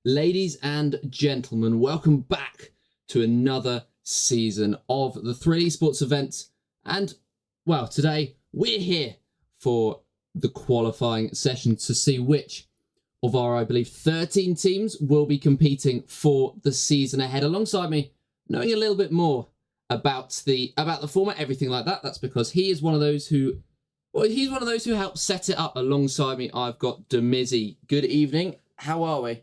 Ladies and gentlemen, welcome back to another season of the 3 Esports event. And, well, today we're here for the qualifying session to see which of our, I believe, 13 teams will be competing for the season ahead. Alongside me, knowing a little bit more about the format, everything like that. That's because he is one of those who, he's one of those who helped set it up alongside me. I've got Demizzy. Good evening. How are we?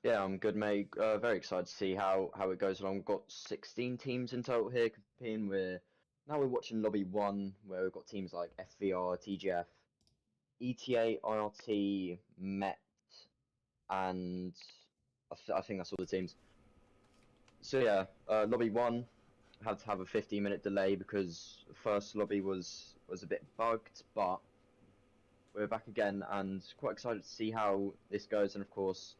Yeah, I'm good, mate. Very excited to see how it goes along. We've got 16 teams in total here competing. We're watching Lobby 1, where we've got teams like FVR, TGF, ETA, IRT, Met, and I think that's all the teams. So yeah, Lobby 1 had to have a 15-minute delay because the first lobby was a bit bugged, but we're back again and quite excited to see how this goes. And of course,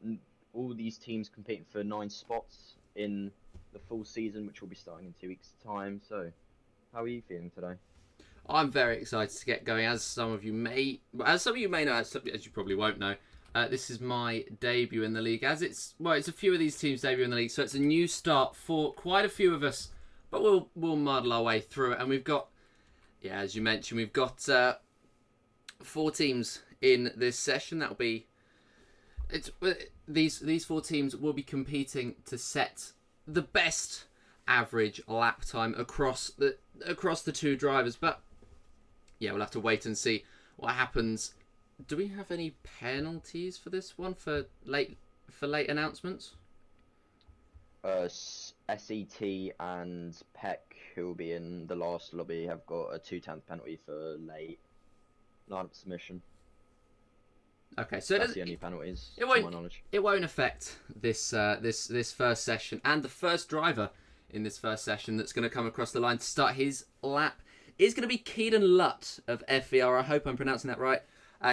all these teams competing for 9 spots in the full season, which will be starting in 2 weeks' time. So, how are you feeling today? I'm very excited to get going. As some of you may know, as you probably won't know, this is my debut in the league. It's a few of these teams' debut in the league, so it's a new start for quite a few of us. But we'll muddle our way through it, and we've got, as you mentioned, we've got 4 teams in this session. That'll be these 4 teams will be competing to set the best average lap time across the 2 drivers. But yeah, we'll have to wait and see what happens. Do we have any penalties for this one for late announcements? SET and Peck, who will be in the last lobby, have got a 2/10 penalty for late lineup submission. Okay, so that's the only penalties, to my knowledge. It won't affect this first session, and the first driver in this first session that's going to come across the line to start his lap is going to be Keaton Lutt of FVR. I hope I'm pronouncing that right.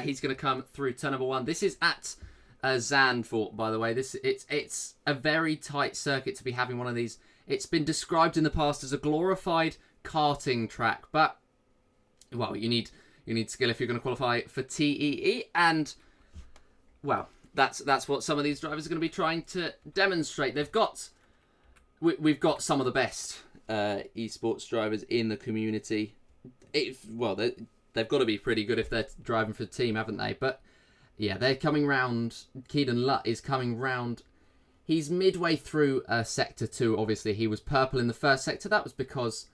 He's going to come through turn number 1. This is at Zandvoort, by the way. It's a very tight circuit to be having one of these. It's been described in the past as a glorified karting track, but well, you need skill if you're going to qualify for TEE, and well, that's what some of these drivers are going to be trying to demonstrate. We've got some of the best esports drivers in the community. They've got to be pretty good if they're driving for the team, haven't they? But yeah, they're coming round. Keaton Lutt is coming round. He's midway through Sector 2. Obviously, he was purple in the first sector. That was because,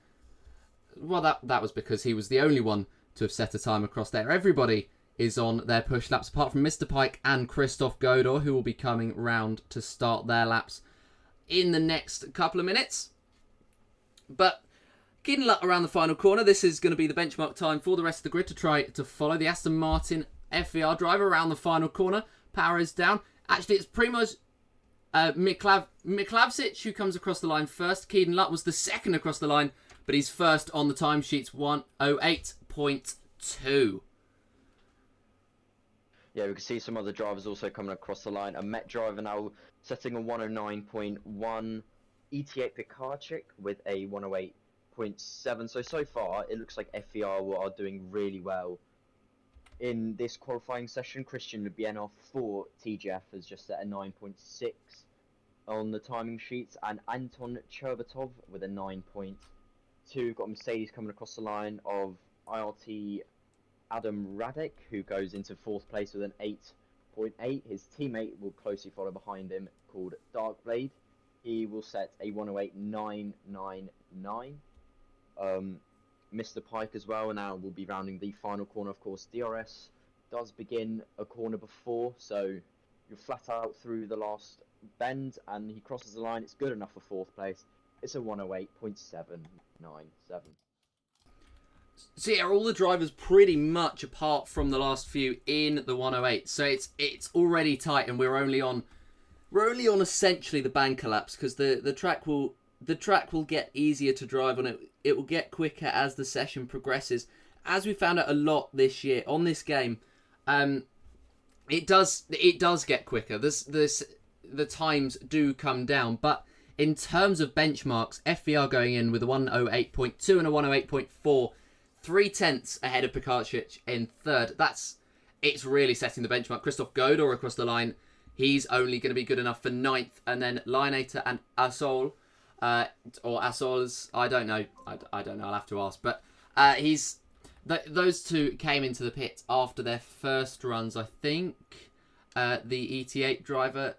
that was because he was the only one to have set a time across there. Everybody is on their push laps, apart from Mr. Pike and Christoph Godor, who will be coming round to start their laps in the next couple of minutes. But Keaton Lutt around the final corner. This is going to be the benchmark time for the rest of the grid to try to follow. The Aston Martin FVR driver around the final corner. Power is down. Actually, it's Primoz Miklavsic who comes across the line first. Keaton Lutt was the second across the line, but he's first on the timesheets, 1:08.2. Yeah, we can see some other drivers also coming across the line. A Met driver now setting a 1:09.1. ETA Pikarczyk with a 1:08.7. So far, it looks like FVR are doing really well in this qualifying session. Christian Lubienov for TGF has just set a 9.6 on the timing sheets, and Anton Cherbatov with a 9.2. We've got Mercedes coming across the line of IRT Adam Radek, who goes into 4th place with an 8.8. His teammate will closely follow behind him, called Darkblade. He will set a 1:08.999. Mr. Pike as well, and now we'll be rounding the final corner. Of course, DRS does begin a corner before, so you're flat out through the last bend, and he crosses the line. It's good enough for 4th place. It's a 1:08.797. So yeah, all the drivers pretty much, apart from the last few, in the 1:08. So it's already tight, and we're only on essentially the banker laps, because the track will get easier to drive on. It will get quicker as the session progresses. As we found out a lot this year on this game, it does get quicker. The times do come down, but in terms of benchmarks, FVR going in with a 1:08.2 and a 1:08.4. 0.3 ahead of Pikarczyk in 3rd. It's really setting the benchmark. Christoph Godor across the line he's only going to be good enough for ninth. And then Lionator and Asol, or Asol's, I don't know. I don't know. I'll have to ask. But those two came into the pit after their first runs, I think. The ET8 driver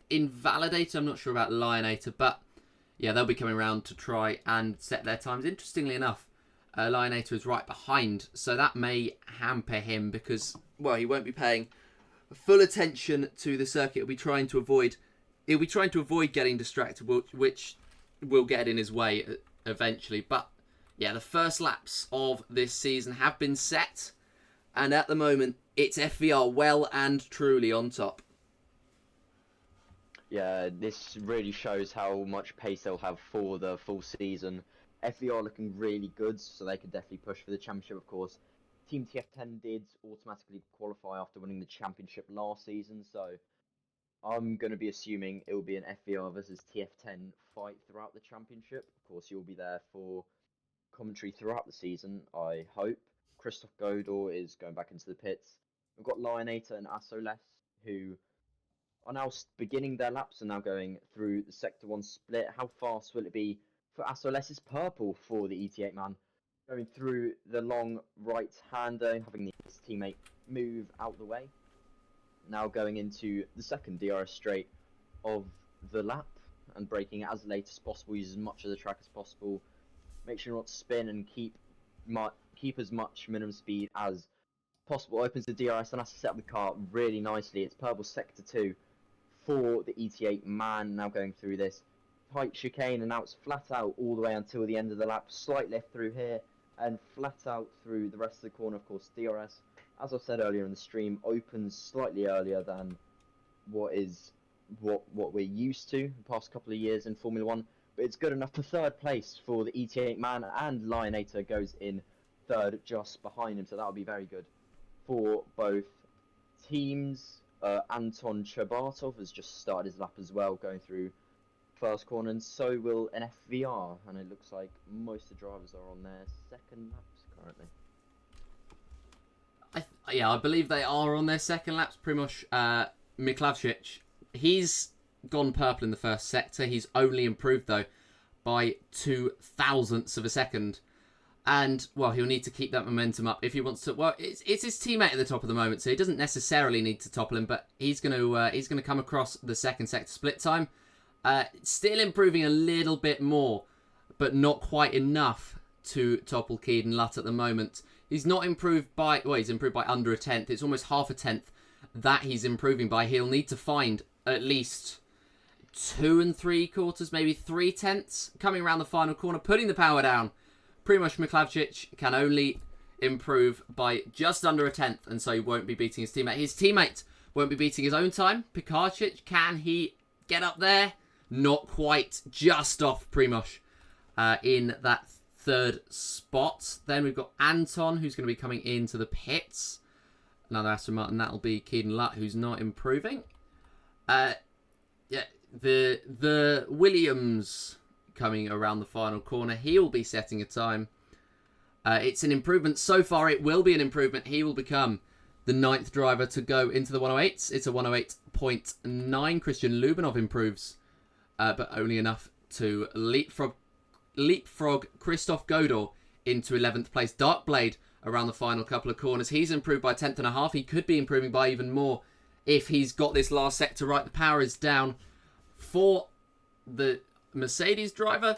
invalidated. I'm not sure about Lionator, but yeah, they'll be coming around to try and set their times. Interestingly enough, Lionator is right behind, so that may hamper him because, well, he won't be paying full attention to the circuit. He'll be trying to avoid getting distracted, which will get in his way eventually. But yeah, the first laps of this season have been set, and at the moment, it's FVR well and truly on top. Yeah, this really shows how much pace they'll have for the full season. FVR looking really good, so they could definitely push for the championship, of course. Team TF10 did automatically qualify after winning the championship last season, so I'm going to be assuming it will be an FVR versus TF10 fight throughout the championship. Of course, you'll be there for commentary throughout the season, I hope. Christoph Godor is going back into the pits. We've got Lionator and Asoles, who are now beginning their laps and now going through the Sector 1 split. How fast will it be for Asoles's purple for the ET8 man? Going through the long right-hander, having his teammate move out the way. Now going into the second DRS straight of the lap and braking it as late as possible, use as much of the track as possible. Make sure not to spin and keep as much minimum speed as possible. Opens the DRS and has to set up the car really nicely. It's purple Sector 2 for the ET8 man, now going through this tight chicane, and now it's flat out all the way until the end of the lap. Slight lift through here and flat out through the rest of the corner. Of course, DRS, as I said earlier in the stream, opens slightly earlier than what we're used to the past couple of years in Formula 1, but it's good enough for third place for the ET8 man, and Lionator goes in third just behind him, so that'll be very good for both teams. Anton Chabatov has just started his lap as well, going through first corner, and so will an FVR, and it looks like most of the drivers are on their second laps currently. I believe they are on their second laps. Primoz Miklavčić, he's gone purple in the first sector. He's only improved, though, by 0.02 of a second. And, well, he'll need to keep that momentum up if he wants to. Well, it's his teammate at the top of the moment, so he doesn't necessarily need to topple him, but he's going to come across the second sector split time. Still improving a little bit more, but not quite enough to topple Keeden Lutt at the moment. He's not improved by, well, he's improved by under a tenth. It's almost half a tenth that he's improving by. He'll need to find at least 2 3/4, maybe 3/10 coming around the final corner, putting the power down. Primoz Miklavčić can only improve by just under a tenth, and so he won't be beating his teammate. His teammate won't be beating his own time. Pikarčić, can he get up there? Not quite, just off Primoz in that third spot. Then we've got Anton, who's going to be coming into the pits. Another Aston Martin, that'll be Keeden Lutt, who's not improving. Yeah, the Williams coming around the final corner. He'll be setting a time. It's an improvement. So far, it will be an improvement. He will become the 9th driver to go into the 108s. It's a 108.9. Christian Lubinov improves, but only enough to leapfrog Christoph Godor into 11th place. Darkblade around the final couple of corners. He's improved by 1/10.5. He could be improving by even more if he's got this last sector right. The power is down for the Mercedes driver,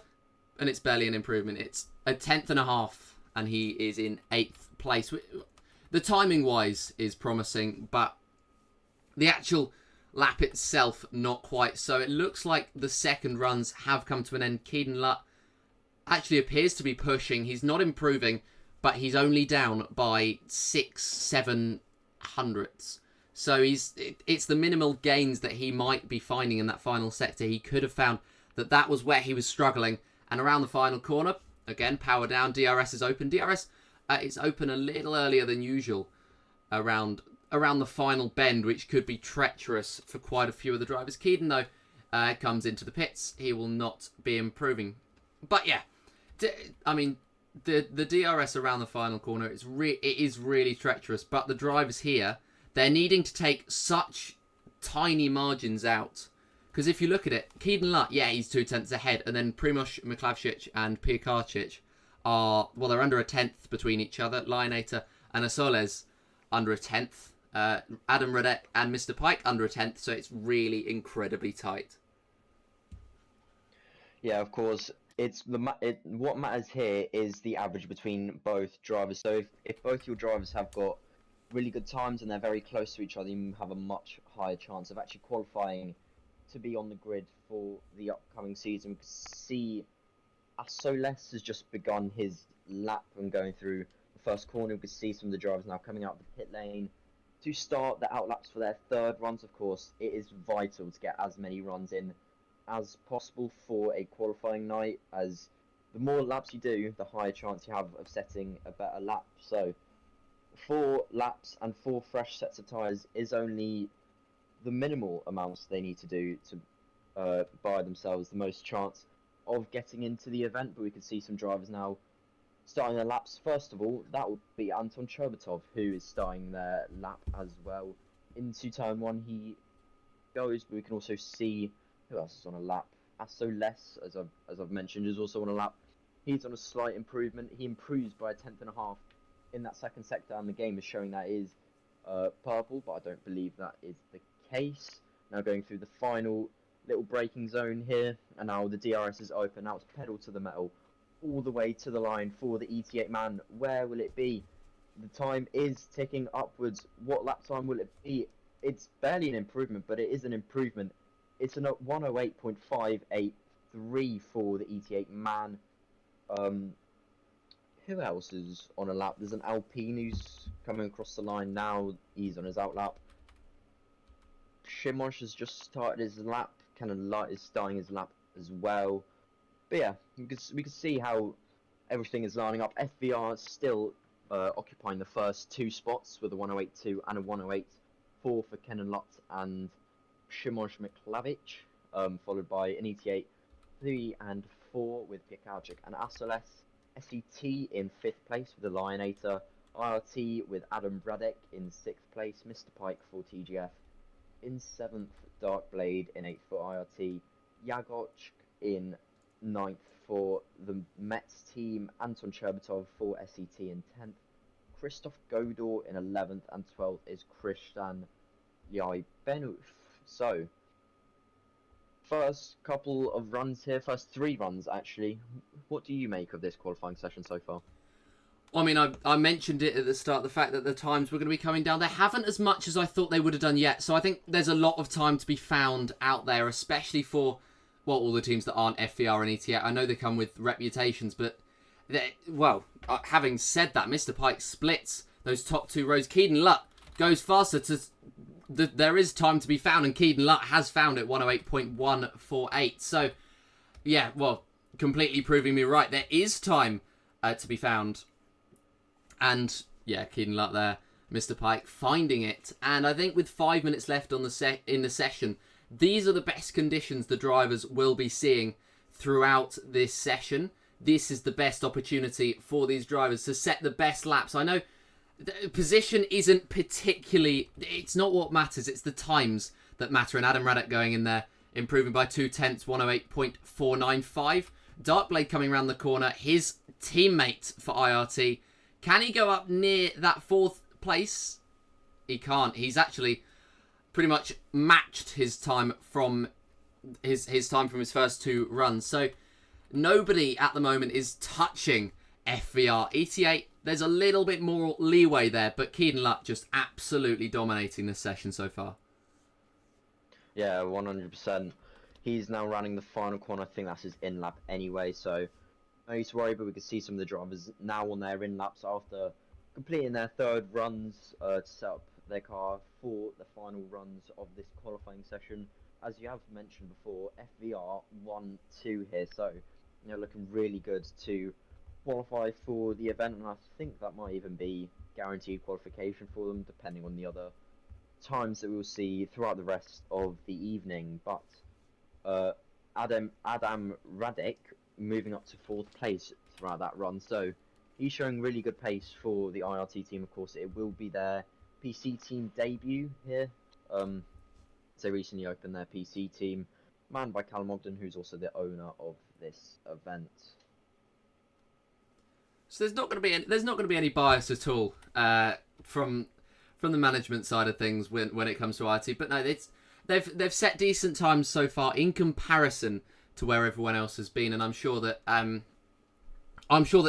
and it's barely an improvement. It's a 1/10.5, and he is in 8th place. The timing wise is promising, but the actual lap itself not quite. So it looks like the second runs have come to an end. Keeden Lutt actually appears to be pushing. He's not improving, but he's only down by 6-7 hundredths. So it's the minimal gains that he might be finding in that final sector. He could have found that was where he was struggling. And around the final corner, again, power down. DRS is open. DRS is open a little earlier than usual around the final bend, which could be treacherous for quite a few of the drivers. Keeden, though, comes into the pits. He will not be improving. But yeah, I mean, the DRS around the final corner, it is really treacherous. But the drivers here, they're needing to take such tiny margins out. Because if you look at it, Keaton Lutt, yeah, he's 2/10 ahead, and then Primoz Miklavšić and Pijakarčić are, well, they're under a tenth between each other. Lionator and Asoles under a tenth. Adam Radek and Mr. Pike under a tenth, so it's really incredibly tight. Yeah, of course. What matters here is the average between both drivers. So if both your drivers have got really good times and they're very close to each other, you have a much higher chance of actually qualifying to be on the grid for the upcoming season. We can see Asoles has just begun his lap and going through the first corner. We can see some of the drivers now coming out of the pit lane to start the outlaps for their third runs. Of course, it is vital to get as many runs in as possible for a qualifying night, as the more laps you do, the higher chance you have of setting a better lap. So 4 laps and 4 fresh sets of tyres is only the minimal amounts they need to do to buy themselves the most chance of getting into the event. But we can see some drivers now starting their laps. First of all, that will be Anton Cherbatov, who is starting their lap as well. Into turn 1 he goes, but we can also see who else is on a lap. Asoles, as I've mentioned, is also on a lap. He's on a slight improvement. He improves by a tenth and a half in that second sector, and the game is showing that is purple, but I don't believe that is the case. Now going through the final little braking zone here, and now the DRS is open. Now it's pedal to the metal, all the way to the line for the ET8 man. Where will it be? The time is ticking upwards. What lap time will it be? It's barely an improvement, but it is an improvement. It's a 108.583 for the ET8 man. Who else is on a lap? There's an Alpine who's coming across the line now. He's on his outlap. Shimosh has just started his lap. Kenan Lutt is starting his lap as well. But yeah, we can see how everything is lining up. FVR still occupying the first 2 spots with a 108.2 and a 108.4 for Kenan Lutt and Primoz Miklavšić, followed by an ET8 3 and 4 with Pijakarčić and Asoles. SET in 5th place with the Lionator. IRT with Adam Radek in 6th place. Mr. Pike for TGF in 7th. Darkblade in 8th for IRT. Yagoch in 9th for the Mets team. Anton Cherbatov for SET in 10th. Christoph Godor in 11th, and 12th is Christian Yaibenuf. So, first couple of runs here, first 3 runs actually. What do you make of this qualifying session so far? I mean, I mentioned it at the start, the fact that the times were going to be coming down. They haven't as much as I thought they would have done yet. So I think there's a lot of time to be found out there, especially for, well, all the teams that aren't FVR and ETA. I know they come with reputations, but, having said that, Mr. Pike splits those top 2 rows. Keaton Lutt goes faster to... there is time to be found, and Keaton Lutt has found it, 108.148. So, yeah, well, completely proving me right. There is time to be found. And, yeah, Keaton Lutt there, Mr. Pike, finding it. And I think with 5 minutes left on in the session, these are the best conditions the drivers will be seeing throughout this session. This is the best opportunity for these drivers to set the best laps. I know the position isn't particularly... It's not what matters. It's the times that matter. And Adam Radek going in there, improving by 0.2, 108.495. Darkblade coming around the corner. His teammate for IRT. Can he go up near that 4th place? He can't. He's actually pretty much matched his time from his time from his first 2 runs. So nobody at the moment is touching FVR. ET8, there's a little bit more leeway there, but Keaton Lutt just absolutely dominating this session so far. Yeah, 100%. He's now running the final corner. I think that's his in-lap anyway, so no need to worry, but we can see some of the drivers now on their in-laps after completing their 3rd runs to set up their car for the final runs of this qualifying session. As you have mentioned before, FVR 1-2 here, so looking really good to qualify for the event, and I think that might even be guaranteed qualification for them, depending on the other times that we'll see throughout the rest of the evening. But Adam Radek moving up to 4th place throughout that run, so he's showing really good pace for the IRT team. Of course, it will be their PC team debut here. They recently opened their PC team, manned by Callum Ogden, who's also the owner of this event. So there's not going to be any bias at all from the management side of things when it comes to RT. But no, they've set decent times so far in comparison to where everyone else has been, and I'm sure that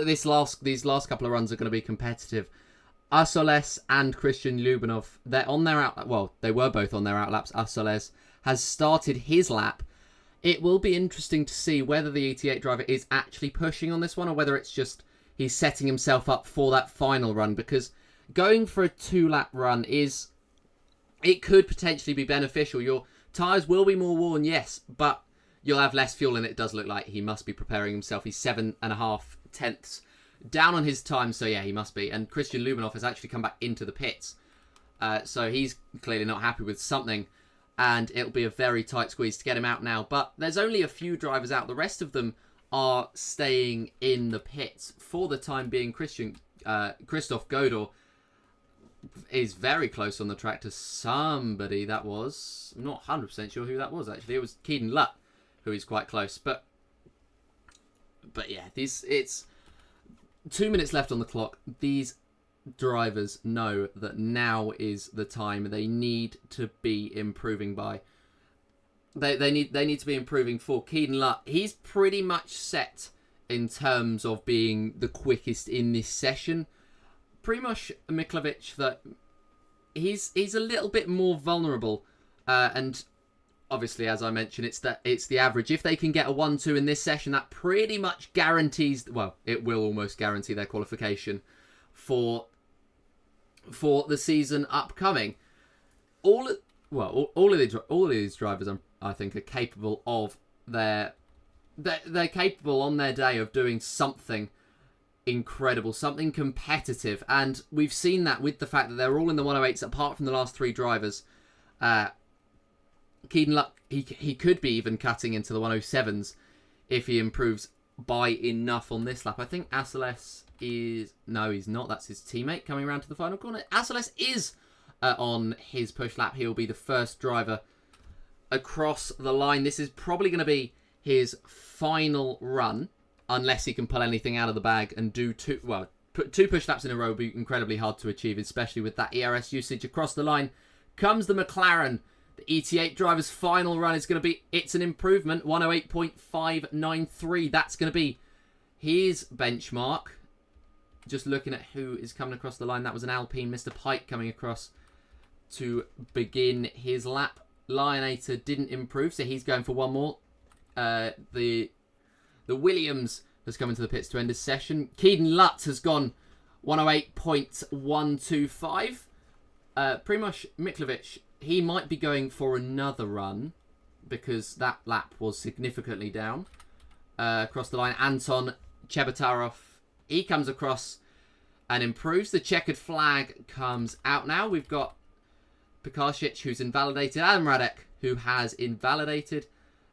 these last couple of runs are going to be competitive. Arsoles and Christian Lubinov, they're on their out. Well, they were both on their outlaps. Arsoles has started his lap. It will be interesting to see whether the ET8 driver is actually pushing on this one, or whether it's just he's setting himself up for that final run, because going for a 2-lap run it could potentially be beneficial. Your tyres will be more worn, yes, but you'll have less fuel, and it does look like he must be preparing himself. He's 7.5 tenths down on his time, so yeah, he must be. And Christian Lubinov has actually come back into the pits, so he's clearly not happy with something, and it'll be a very tight squeeze to get him out now. But there's only a few drivers out. The rest of them are staying in the pits for the time being. Christoph Godor is very close on the track to somebody that was. I'm not 100% sure who that was, actually. It was Keaton Lutt, who is quite close. But yeah, it's 2 minutes left on the clock. These drivers know that now is the time they need to be improving by. They need to be improving for Keaton Lutt. He's pretty much set in terms of being the quickest in this session. Primoz Miklovic, that he's a little bit more vulnerable, and obviously, as I mentioned, it's the average. If they can get a 1-2 in this session, that pretty much guarantees. Well, it will almost guarantee their qualification for the season upcoming. All of these drivers, I think, are capable of they're capable on their day of doing something incredible, something competitive, and we've seen that with the fact that they're all in the 108s apart from the last 3 drivers. Keaton Lutt, he could be even cutting into the 107s if he improves by enough on this lap. I think Arsoles is... No, he's not. That's his teammate coming around to the final corner. Arsoles is on his push lap. He'll be the first driver across the line. This is probably going to be his final run, unless he can pull anything out of the bag and do put 2 push laps in a row would be incredibly hard to achieve, especially with that ERS usage. Across the line comes the McLaren. The ET8 driver's final run is going to be, it's an improvement, 108.593. That's going to be his benchmark. Just looking at who is coming across the line. That was an Alpine, Mr. Pike, coming across to begin his lap. Lionator didn't improve, so he's going for one more. The Williams has come into the pits to end his session. Keaton Lutt has gone 108.125. Primoz Miklovic, he might be going for another run because that lap was significantly down. Across the line, Anton Chebatarov, he comes across and improves. The checkered flag comes out now. We've got Pekarsic, who's invalidated. Adam Radek, who has invalidated.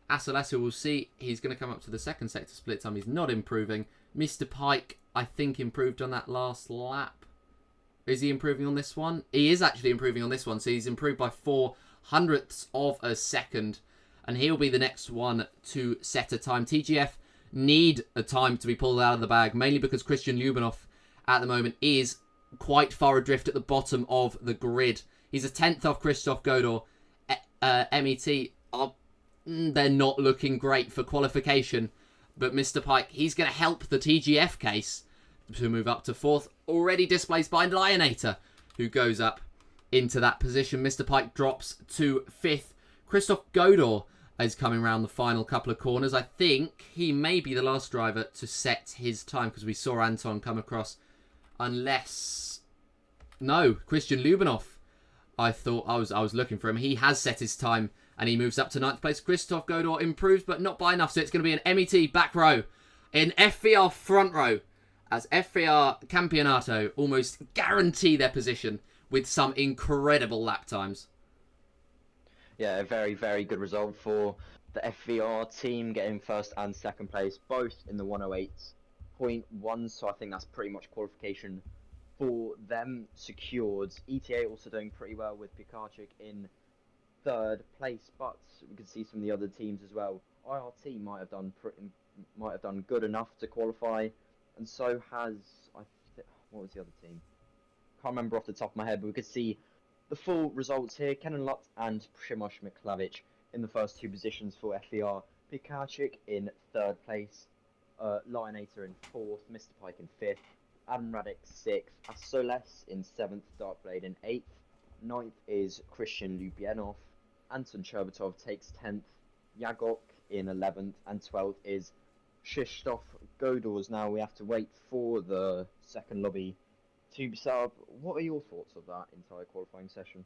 Asolesa, we'll see. He's going to come up to the second sector split time. He's not improving. Mr. Pike, I think, improved on that last lap. Is he improving on this one? He is actually improving on this one. So he's improved by 0.04 of a second. And he'll be the next one to set a time. TGF need a time to be pulled out of the bag, mainly because Christian Lubinov at the moment is quite far adrift at the bottom of the grid. He's a 10th off Christoph Godor. MET are... They're not looking great for qualification. But Mr. Pike, he's going to help the TGF case to move up to 4th. Already displaced by Lionator, who goes up into that position. Mr. Pike drops to 5th. Christoph Godor is coming around the final couple of corners. I think he may be the last driver to set his time, because we saw Anton come across. Unless... No, Christian Lubinov. I thought I was looking for him. He has set his time, and he moves up to 9th place. Christoph Godor improves, but not by enough. So it's going to be an MET back row, an FVR front row, as FVR Campeonato almost guarantee their position with some incredible lap times. Yeah, a very, very good result for the FVR team, getting first and second place, both in the 108.1. So I think that's pretty much qualification for them secured. ETA also doing pretty well with Pekarchik in third place, but we could see some of the other teams as well. IRT might have done good enough to qualify, and so has what was the other team? Can't remember off the top of my head, but we could see the full results here. Kenan Lut and Primoz Miklavic in the first two positions for FER. Pikarczyk in third place, Lionator in fourth, Mr. Pike in fifth, Adam Radek sixth, Asoles in seventh, Darkblade in eighth. Ninth is Christian Lubyanov. Anton Cherbatov takes 10th, Yagok in 11th, and 12th is Krzysztof Godors. Now we have to wait for the second lobby to be set up. What are your thoughts of that entire qualifying session?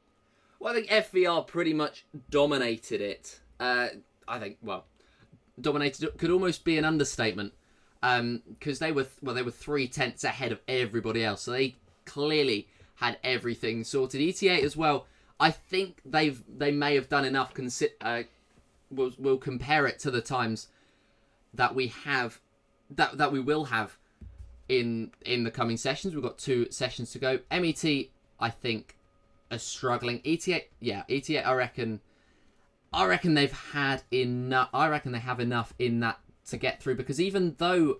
Well, I think FVR pretty much dominated it. Dominated could almost be an understatement, because they were 3/10 ahead of everybody else, so they clearly had everything sorted. ETA as well. I think they may have done enough. We'll compare it to the times that we have that we will have in the coming sessions. We've got 2 sessions to go. MET, I think, are struggling. ETA, I reckon they've had enough. I reckon they have enough in that to get through, because even though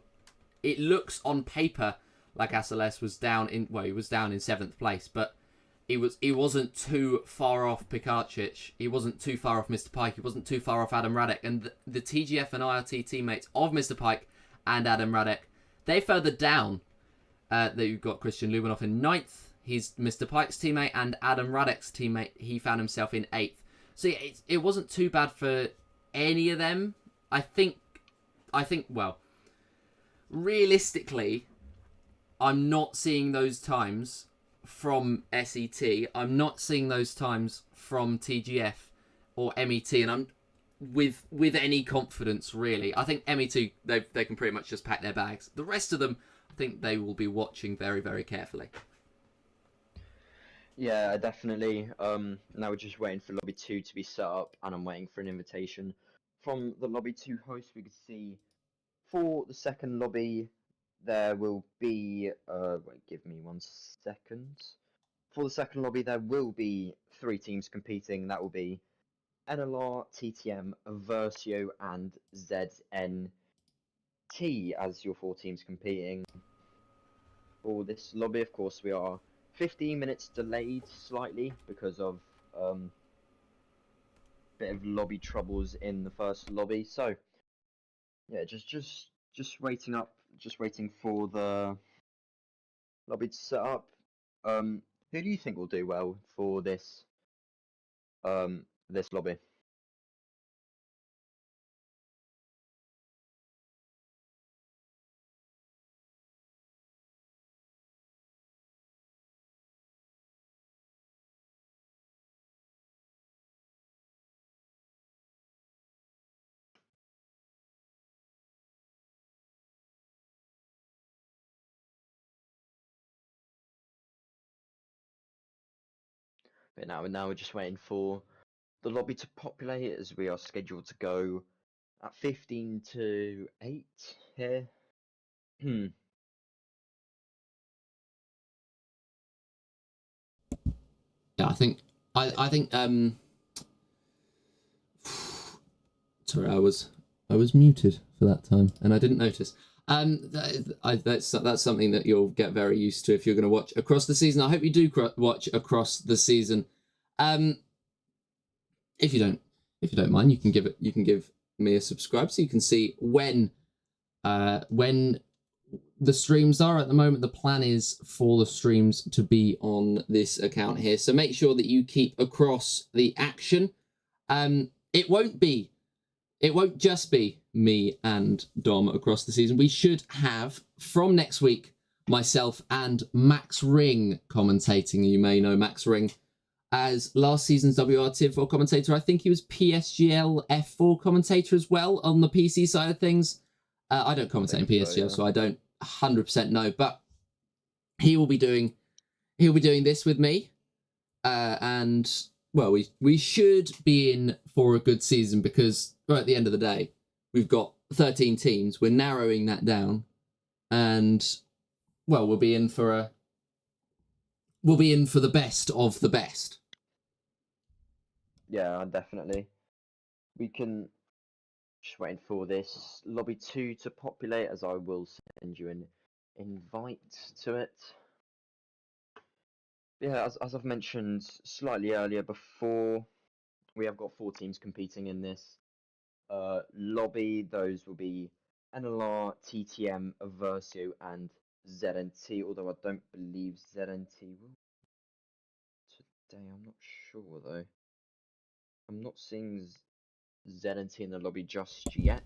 it looks on paper like Asoles was down in, he was down in 7th place, but he wasn't too far off Pikarczyk. He wasn't too far off Mr. Pike. He wasn't too far off Adam Radek. And the TGF and IRT teammates of Mr. Pike and Adam Radek, they further down. You've got Christian Lubyanov in 9th. He's Mr. Pike's teammate, and Adam Radek's teammate, he found himself in 8th. So it wasn't too bad for any of them. I think, well, realistically, I'm not seeing those times from SET. I'm not seeing those times from TGF or MET, and I'm with any confidence, really. I think MET, they can pretty much just pack their bags. The rest of them, I think they will be watching very, very carefully. Yeah, definitely. Now we're just waiting for Lobby 2 to be set up, and I'm waiting for an invitation from the Lobby 2 host. We could see for the second lobby, there will be, wait, give me 1 second. For the second lobby, there will be 3 teams competing. That will be NLR, TTM, Versio, and ZNT as your 4 teams competing. For this lobby, of course, we are 15 minutes delayed slightly because of bit of lobby troubles in the first lobby. So yeah, just waiting for the lobby to set up. Who do you think will do well for this this lobby? But now we're just waiting for the lobby to populate, as we are scheduled to go at 15 to 8 here. Yeah, I think sorry, I was muted for that time and I didn't notice. That's something that you'll get very used to if you're going to watch across the season. I hope you do watch across the season. If you don't mind, you can give me a subscribe so you can see when the streams are. At the moment, the plan is for the streams to be on this account here, so make sure that you keep across the action. It won't just be me and Dom across the season. We should have, from next week, myself and Max Ring commentating. You may know Max Ring as last season's WRT4 commentator. I think he was PSGL F4 commentator as well on the PC side of things. I don't commentate in PSGL, so I don't 100% know, but he will be doing this with me, and well, we should be in for a good season, because right at the end of the day, we've got 13 teams. We're narrowing that down, and well, we'll be in for the best of the best. Yeah, definitely. We can just waiting for this lobby 2 to populate as I will send you an invite to it. Yeah, as I've mentioned slightly earlier before, we have got 4 teams competing in this lobby. Those will be NLR, TTM, Aversio, and ZNT, although I don't believe ZNT will today. I'm not sure though. I'm not seeing ZNT in the lobby just yet.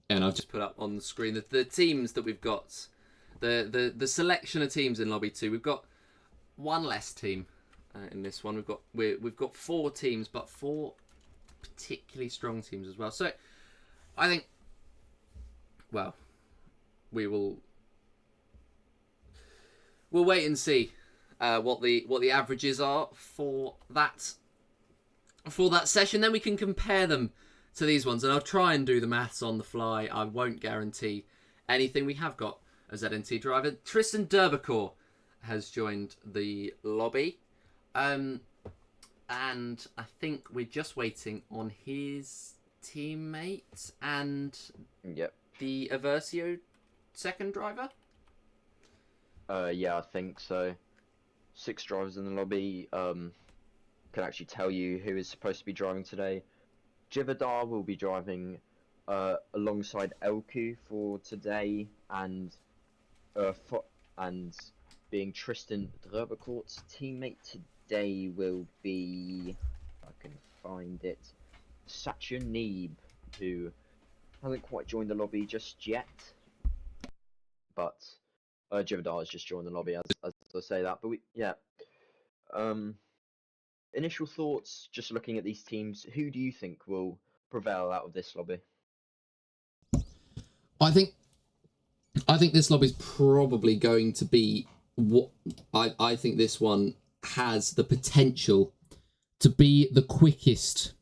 And I've just put up on the screen the teams that we've got, the selection of teams in lobby 2. We've got one less team in this one. We've got 4 teams, but 4 particularly strong teams as well. So I think, well, we'll wait and see what the averages are for that session. Then we can compare them to these ones, and I'll try and do the maths on the fly. I won't guarantee anything. We have got a ZNT driver. Tristan Derbacourt has joined the lobby, and I think we're just waiting on his teammate and Yep. the Aversio second driver. Yeah, I think so. 6 drivers in the lobby. Can actually tell you who is supposed to be driving today. Jivadar will be driving alongside Elku for today, and being Tristan Derbacourt's teammate today will be, if I can find it, Satya Neeb, who hasn't quite joined the lobby just yet, but Jivadar has just joined the lobby as I say that. But initial thoughts, just looking at these teams, who do you think will prevail out of this lobby? I think this lobby is probably going to be what I think this one has the potential to be the quickest.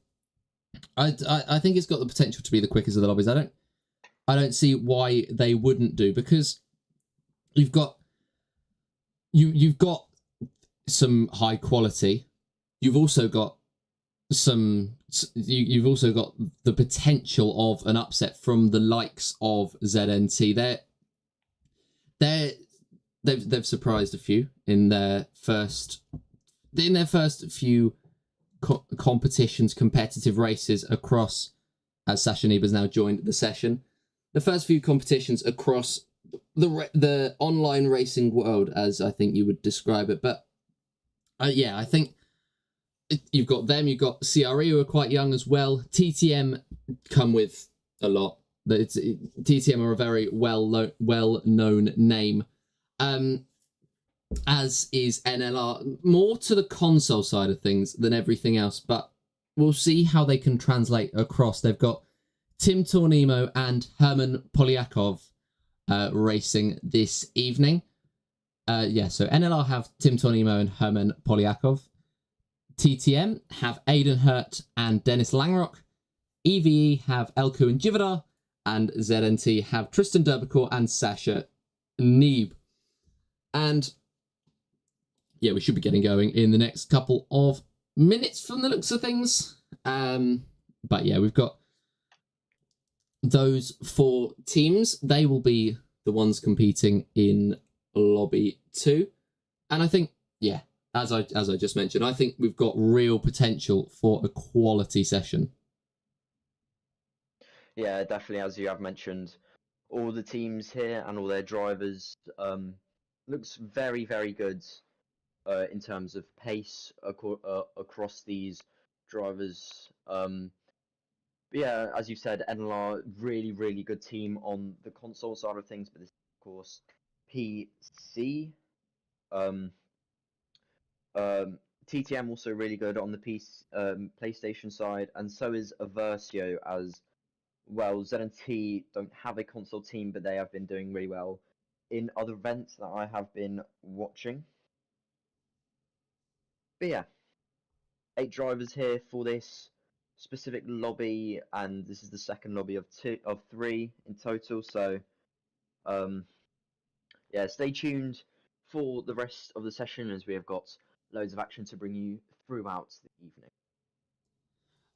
I think it's got the potential to be the quickest of the lobbies. I don't see why they wouldn't do, because you've got some high quality. You've also got you've also got the potential of an upset from the likes of ZNT. They've surprised a few in their first few competitions, competitive races across, as Sasha Neeb has now joined the session. The first few competitions across the online racing world, as I think you would describe it. But yeah, I think you've got them. You've got CRE, who are quite young as well. TTM come with a lot. TTM are a very well-known name, as is NLR. More to the console side of things than everything else, but we'll see how they can translate across. They've got Tim Tornimo and Herman Polyakov racing this evening. So NLR have Tim Tornimo and Herman Polyakov. TTM have Aidan Hurt and Dennis Langrock. EVE have Elku and Jivadar. And ZNT have Tristan Derbacourt and Sasha Neeb. And yeah, we should be getting going in the next couple of minutes from the looks of things. But yeah, we've got those 4 teams. They will be the ones competing in lobby 2. And I think, yeah, as I just mentioned, I think we've got real potential for a quality session. Yeah, definitely, as you have mentioned, all the teams here and all their drivers looks very, very good in terms of pace across these drivers. But yeah, as you said, NLR, really, really good team on the console side of things, but this, of course, PC. Um, TTM also really good on the PlayStation side, and so is Aversio as well. ZNT don't have a console team, but they have been doing really well in other events that I have been watching. But yeah, 8 drivers here for this specific lobby, and this is the second lobby of 3 in total. So, yeah, stay tuned for the rest of the session as we have got loads of action to bring you throughout the evening.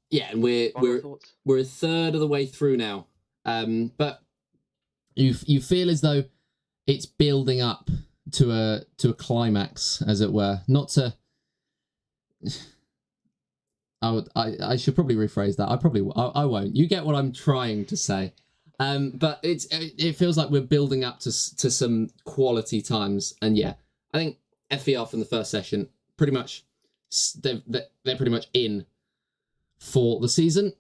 Yeah, and Final thoughts? we're a third of the way through now. But you feel as though it's building up to a climax, as it were. Not to. I should probably rephrase that. I won't. You get what I'm trying to say. But it feels like we're building up to some quality times, and yeah, I think FER from the first session pretty much they're pretty much in for the season.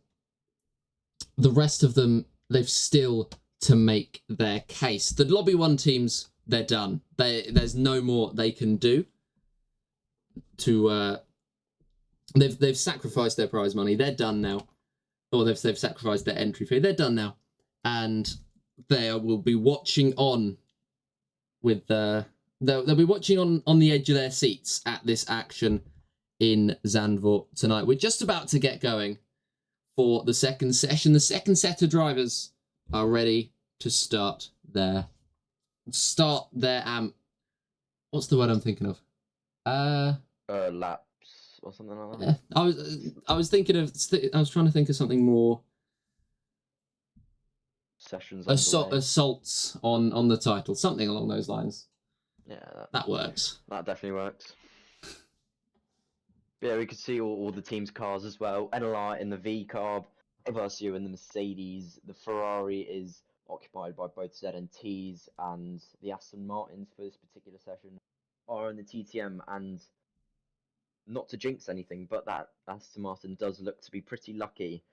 The rest of them, they've still to make their case. The Lobby 1 teams, they're done. There's no more they can do to they've sacrificed their prize money. They're done now. Or they've sacrificed their entry fee. They're done now. And they will be watching on with they'll be watching on the edge of their seats at this action in Zandvoort tonight. We're just about to get going for the second session. The second set of drivers are ready to start their what's the word I'm thinking of? Laps or something like that. I was thinking of I was trying to think of something more. Sessions assaults on the title, something along those lines. Yeah, that works. That definitely works. Yeah, we could see all the team's cars as well. NLR in the V Carb, Versio in the Mercedes. The Ferrari is occupied by both ZNTs, and the Aston Martins for this particular session are in the TTM. And not to jinx anything, but that Aston Martin does look to be pretty lucky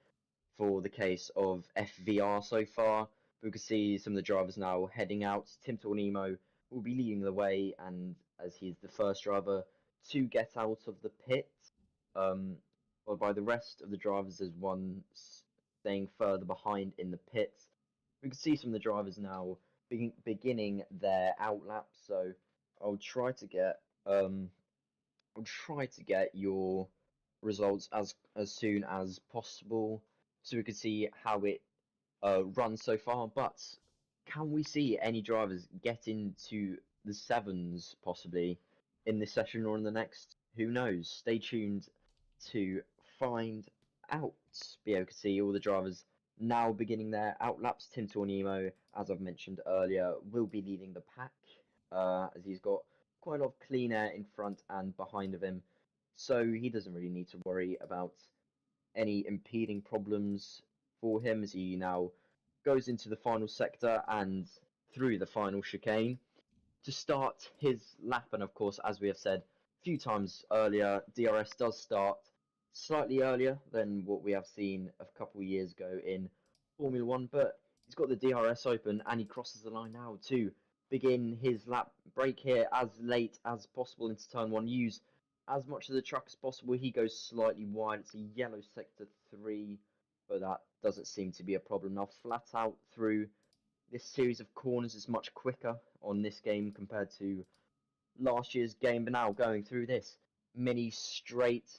for the case of FVR so far. We can see some of the drivers now heading out. Tim Tornimo will be leading the way, and as he's the first driver to get out of the pit, followed by the rest of the drivers, there's one staying further behind in the pits. We can see some of the drivers now beginning their outlaps, so I'll try to get your results as soon as possible, so we can see how it runs so far. But can we see any drivers get into the sevens possibly in this session or in the next? Who knows? Stay tuned to find out. But yeah, we can see all the drivers now beginning their outlaps. Tim Tornimo, as I've mentioned earlier, will be leading the pack as he's got quite a lot of clean air in front and behind of him, so he doesn't really need to worry about any impeding problems for him as he now goes into the final sector and through the final chicane to start his lap. And of course, as we have said a few times earlier, DRS does start slightly earlier than what we have seen a couple of years ago in Formula 1, but he's got the DRS open and he crosses the line now to begin his lap break here as late as possible into turn 1. Use as much of the track as possible. He goes slightly wide. It's a yellow sector 3, but that doesn't seem to be a problem. Now flat out through this series of corners is much quicker on this game compared to last year's game, but now going through this mini straight,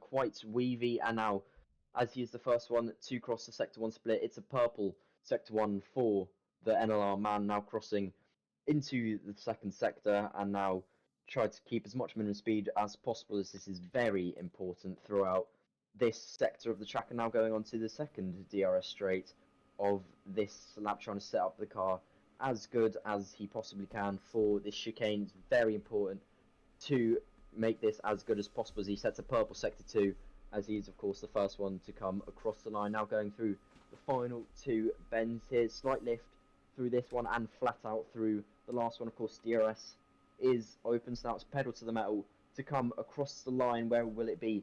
quite weavy, and now as he is the first one to cross the sector 1 split, it's a purple sector 1 for the NLR man, now crossing into the second sector and now try to keep as much minimum speed as possible, as this is very important throughout this sector of the track. And now going on to the second DRS straight of this lap, trying to set up the car as good as he possibly can for this chicane. It's very important to make this as good as possible as he sets a purple sector 2, as he is of course the first one to come across the line. Now going through the final 2 bends here, slight lift through this one and flat out through the last one. Of course DRS is open, so now it's pedal to the metal to come across the line. Where will it be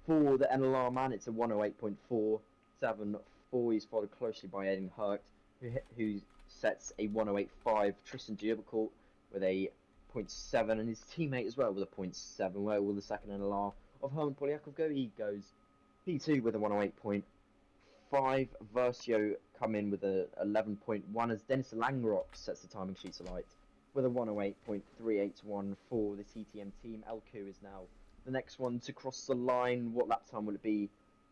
for the NLR man? It's a 108.474. He's followed closely by Aiden Herkt, who sets a 108.5. Tristan Gilbercourt with a 0.7, and his teammate as well with a 0.7. Where will the second NLR of Herman Polyakov go? He goes P2 with a 108.5. Versio come in with a 11.1 as Dennis Langrock sets the timing sheets alight with a 108.381 for the TTM team. Elku is now the next one to cross the line. What lap time will it be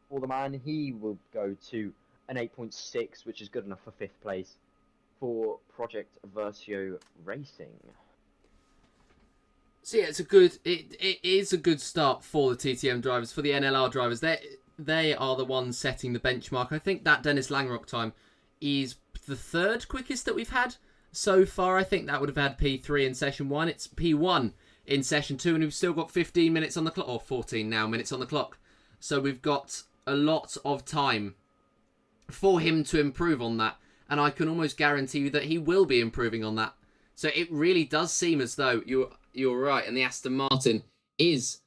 for the man? He will go to an 8.6, which is good enough for 5th place for Project Versio Racing. So yeah, it is a good start for the TTM drivers, for the NLR drivers. They are the ones setting the benchmark. I think that Dennis Langrock time is the third quickest that we've had so far. I think that would have had P3 in session 1. It's P1 in session 2, and we've still got 15 minutes on the clock, or 14 now minutes on the clock. So we've got a lot of time for him to improve on that, and I can almost guarantee you that he will be improving on that. So it really does seem as though you're right, and the Aston Martin is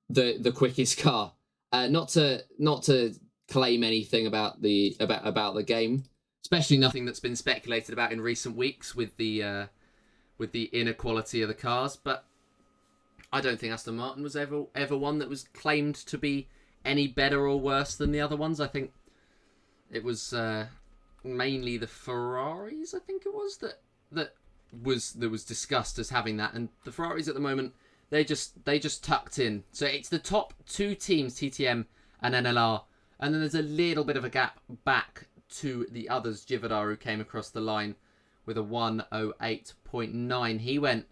the quickest car. Not to claim anything about the game, especially nothing that's been speculated about in recent weeks with the inequality of the cars. But I don't think Aston Martin was ever one that was claimed to be any better or worse than the other ones. I think it was mainly the Ferraris. I think it was that was discussed as having that, and the Ferraris at the moment they just tucked in. So it's the top two teams, TTM and NLR, and then there's a little bit of a gap back to the others. Givadar, who came across the line with a 1:08.9. He went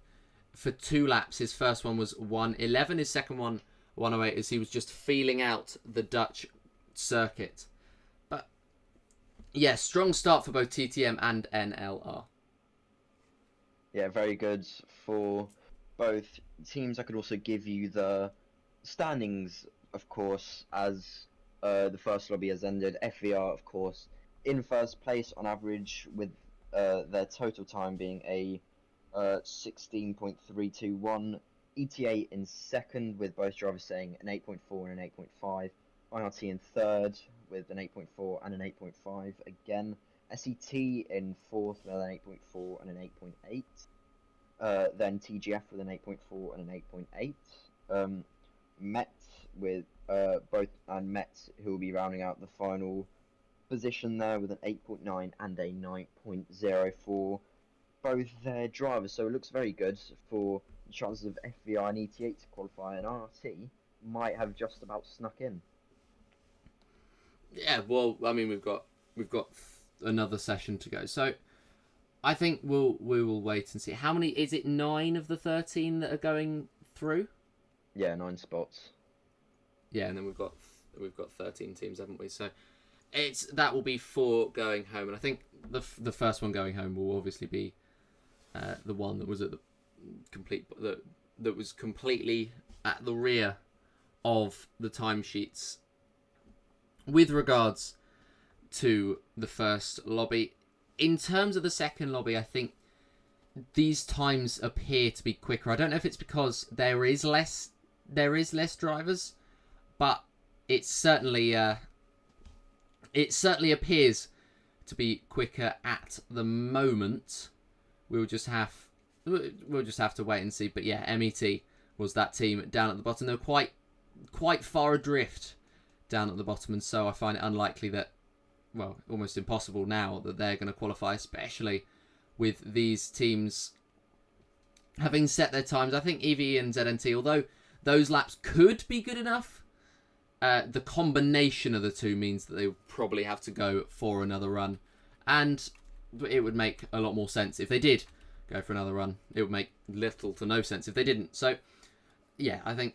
for 2 laps. His first one was 1:11. His second one 1:08, as he was just feeling out the Dutch circuit. But yeah, strong start for both TTM and NLR. Yeah, very good for both teams. I could also give you the standings, of course, as the first lobby has ended. FVR, of course, in first place on average, with their total time being a 16.321. ETA in second, with both drivers saying an 8.4 and an 8.5. IRT in third with an 8.4 and an 8.5 again. SET in fourth with an 8.4 and an 8.8. Then TGF with an 8.4 and an 8.8. Met with both, and Met, who will be rounding out the final position there with an 8.9 and a 9.0 for both their drivers. So it looks very good for the chances of FVI and ETA to qualify, and RT might have just about snuck in. Yeah, well, I mean, we've got another session to go, so I think we will wait and see. How many is it? 9 of the 13 that are going through. Yeah, 9 spots. Yeah, and then we've got 13 teams, haven't we? So that will be 4 going home, and I think the first one going home will obviously be the one that was at the that was completely at the rear of the timesheets. With regards to the first lobby, in terms of the second lobby, I think these times appear to be quicker. I don't know if it's because there is less drivers, but it certainly appears to be quicker at the moment. We'll just have to wait and see. But yeah, MET was that team down at the bottom. They're quite far adrift down at the bottom, and so I find it unlikely that, well, almost impossible now that they're going to qualify, especially with these teams having set their times. I think EVE and ZNT, although those laps could be good enough, the combination of the two means that they would probably have to go for another run, and it would make a lot more sense if they did go for another run. It would make little to no sense if they didn't. So yeah, I think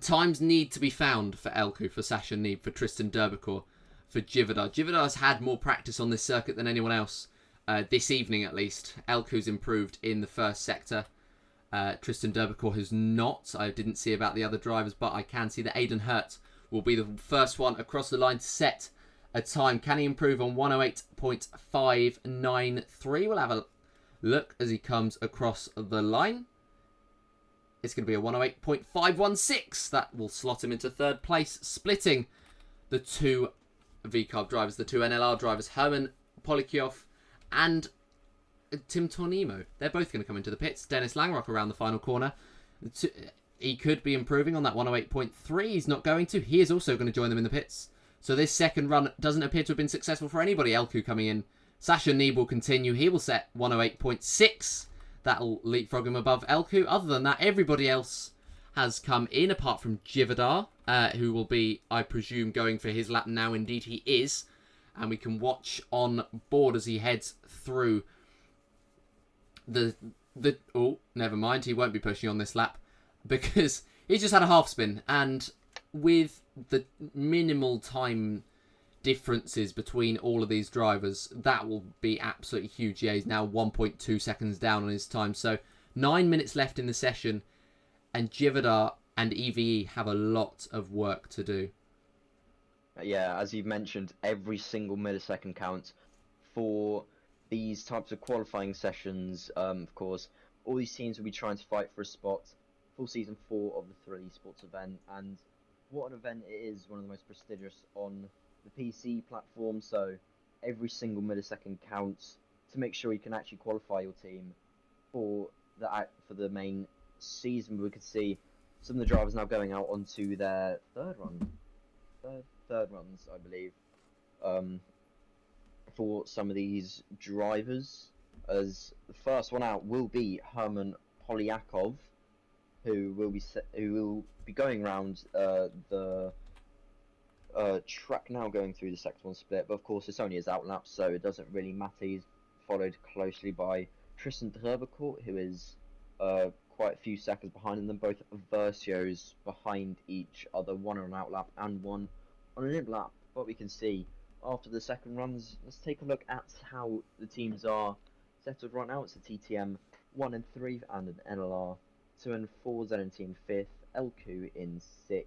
times need to be found for Elku, for Sasha Neeb, for Tristan Derbacor, for Givadar. Givadar's had more practice on this circuit than anyone else, this evening at least. Elku's improved in the first sector. Tristan Derbacor has not. I didn't see about the other drivers, but I can see that Aidan Hurt will be the first one across the line to set a time. Can he improve on 108.593? We'll have a look as he comes across the line. It's going to be a 108.516. That will slot him into third place, splitting the 2 VCARB drivers, the 2 NLR drivers, Herman Polikyov and Tim Tornimo. They're both going to come into the pits. Dennis Langrock around the final corner. He could be improving on that 108.3. He's not going to. He is also going to join them in the pits. So this second run doesn't appear to have been successful for anybody. Elku coming in. Sasha Neeb will continue. He will set 108.6. That'll leapfrog him above Elku. Other than that, everybody else has come in, apart from Givadar, who will be, I presume, going for his lap now. Indeed, he is. And we can watch on board as he heads through the Never mind. He won't be pushing on this lap because he just had a half spin, and with the minimal time differences between all of these drivers, that will be absolutely huge. Yeah, he's now 1.2 seconds down on his time. So 9 minutes left in the session, and Jivadar and EVE have a lot of work to do. Yeah, as you've mentioned, every single millisecond counts for these types of qualifying sessions. Of course, all these teams will be trying to fight for a spot for Season 4 of the 3 Sports event, and what an event it is, one of the most prestigious on the PC platform, so every single millisecond counts to make sure you can actually qualify your team for the main season. We could see some of the drivers now going out onto their third runs, I believe, for some of these drivers, as the first one out will be Herman Polyakov, who will be going around the track now, going through the Sector 1 split, but of course it's only his outlap, so it doesn't really matter. He's followed closely by Tristan Derbecourt, who is quite a few seconds behind them, both Versios behind each other, one on an outlap and one on an in-lap. But we can see after the second runs, let's take a look at how the teams are settled right now. It's a TTM 1 and 3 and an NLR 2 and 4, ZNT in 5th, LQ in 6th,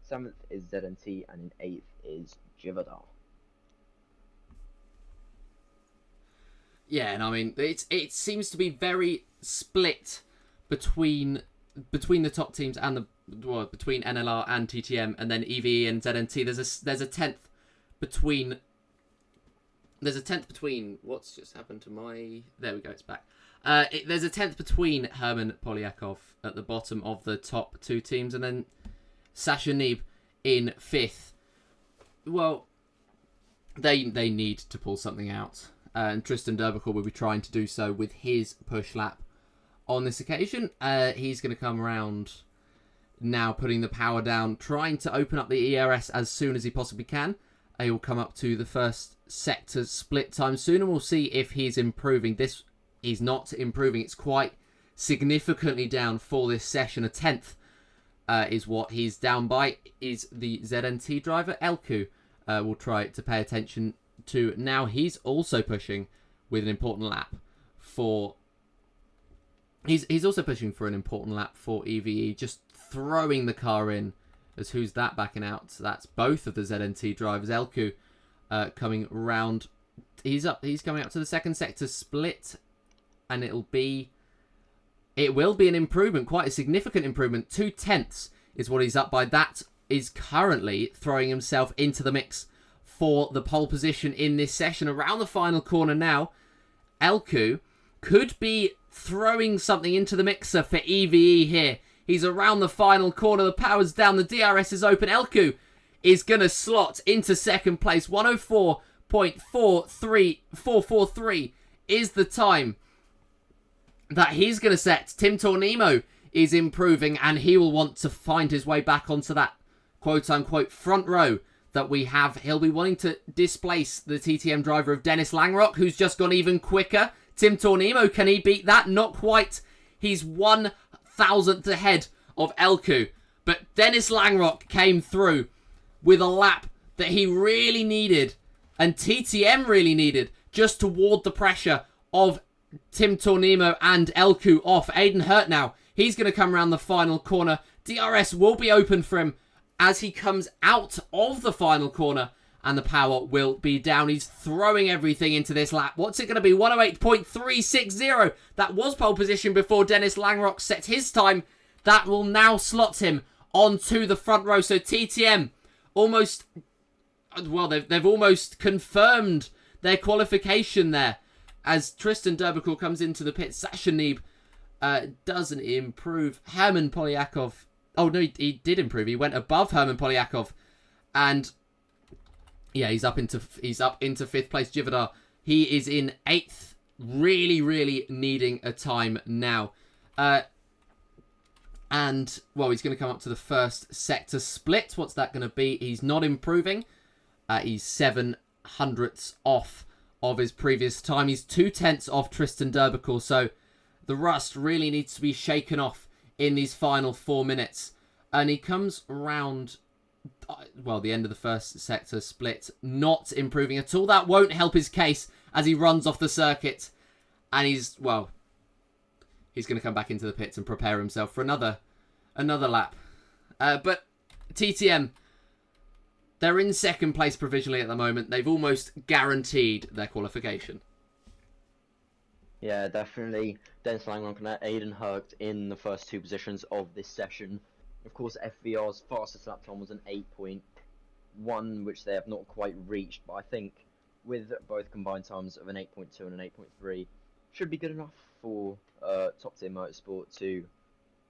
7th is ZNT, and in 8th is Jivadar. Yeah, and I mean, it seems to be very split between the top teams and between NLR and TTM, and then EVE and ZNT. There's a tenth between. There's a tenth between. What's just happened to my? There we go. It's back. There's a tenth between Herman Polyakov at the bottom of the top two teams, and then Sasha Neeb in 5th. Well, they need to pull something out, and Tristan Derbecourt will be trying to do so with his push lap on this occasion. He's going to come around now, putting the power down, trying to open up the ERS as soon as he possibly can. He will come up to the first sector split time soon, and we'll see if he's improving. This is not improving. It's quite significantly down for this session. A tenth is what he's down by. Is the ZNT driver Elku will try to pay attention to now. He's also pushing with an important lap for. He's also pushing for an important lap for EVE, just throwing the car in. As who's that backing out? So that's both of the ZNT drivers. Elku coming round. He's coming up to the second sector split, and it will be an improvement, quite a significant improvement. 2/10 is what he's up by. That is currently throwing himself into the mix for the pole position in this session. Around the final corner now, Elku could be throwing something into the mixer for EVE here. He's around the final corner. The power's down. The DRS is open. Elku is going to slot into second place. 104.43443 is the time that he's going to set. Tim Tornimo is improving, and he will want to find his way back onto that quote-unquote front row that we have. He'll be wanting to displace the TTM driver of Dennis Langrock, who's just gone even quicker. Tim Tornimo, can he beat that? Not quite. He's 1,000th ahead of Elku. But Dennis Langrock came through with a lap that he really needed, and TTM really needed, just to ward the pressure of Tim Tornimo and Elku off. Aiden Hurt now. He's going to come around the final corner. DRS will be open for him as he comes out of the final corner, and the power will be down. He's throwing everything into this lap. What's it going to be? 108.360. That was pole position before Dennis Langrock set his time. That will now slot him onto the front row. So TTM almost, well, they've almost confirmed their qualification there. As Tristan Derbecourt comes into the pit, Sasha Neeb doesn't improve. Herman Polyakov, oh no, he did improve. He went above Herman Polyakov, and yeah, he's up into 5th place. Jivadar, he is in 8th, really needing a time now. And, well, he's going to come up to the first sector split. What's that going to be? He's not improving. He's 7/100ths off of his previous time. He's 2/10 off Tristan Derbecourt. So The rust really needs to be shaken off in these final 4 minutes. And he comes around, the end of the first sector split, not improving at all. That won't help his case as he runs off the circuit. And he's going to come back into the pits and prepare himself for another lap. But TTM, they're in second place provisionally at the moment. They've almost guaranteed their qualification. Yeah, definitely. Dennis Langrock and Aiden Hergt in the first 2 positions of this session. Of course, FVR's fastest lap time was an 8.1, which they have not quite reached. But I think with both combined times of an 8.2 and an 8.3, should be good enough for Top Tier Motorsport to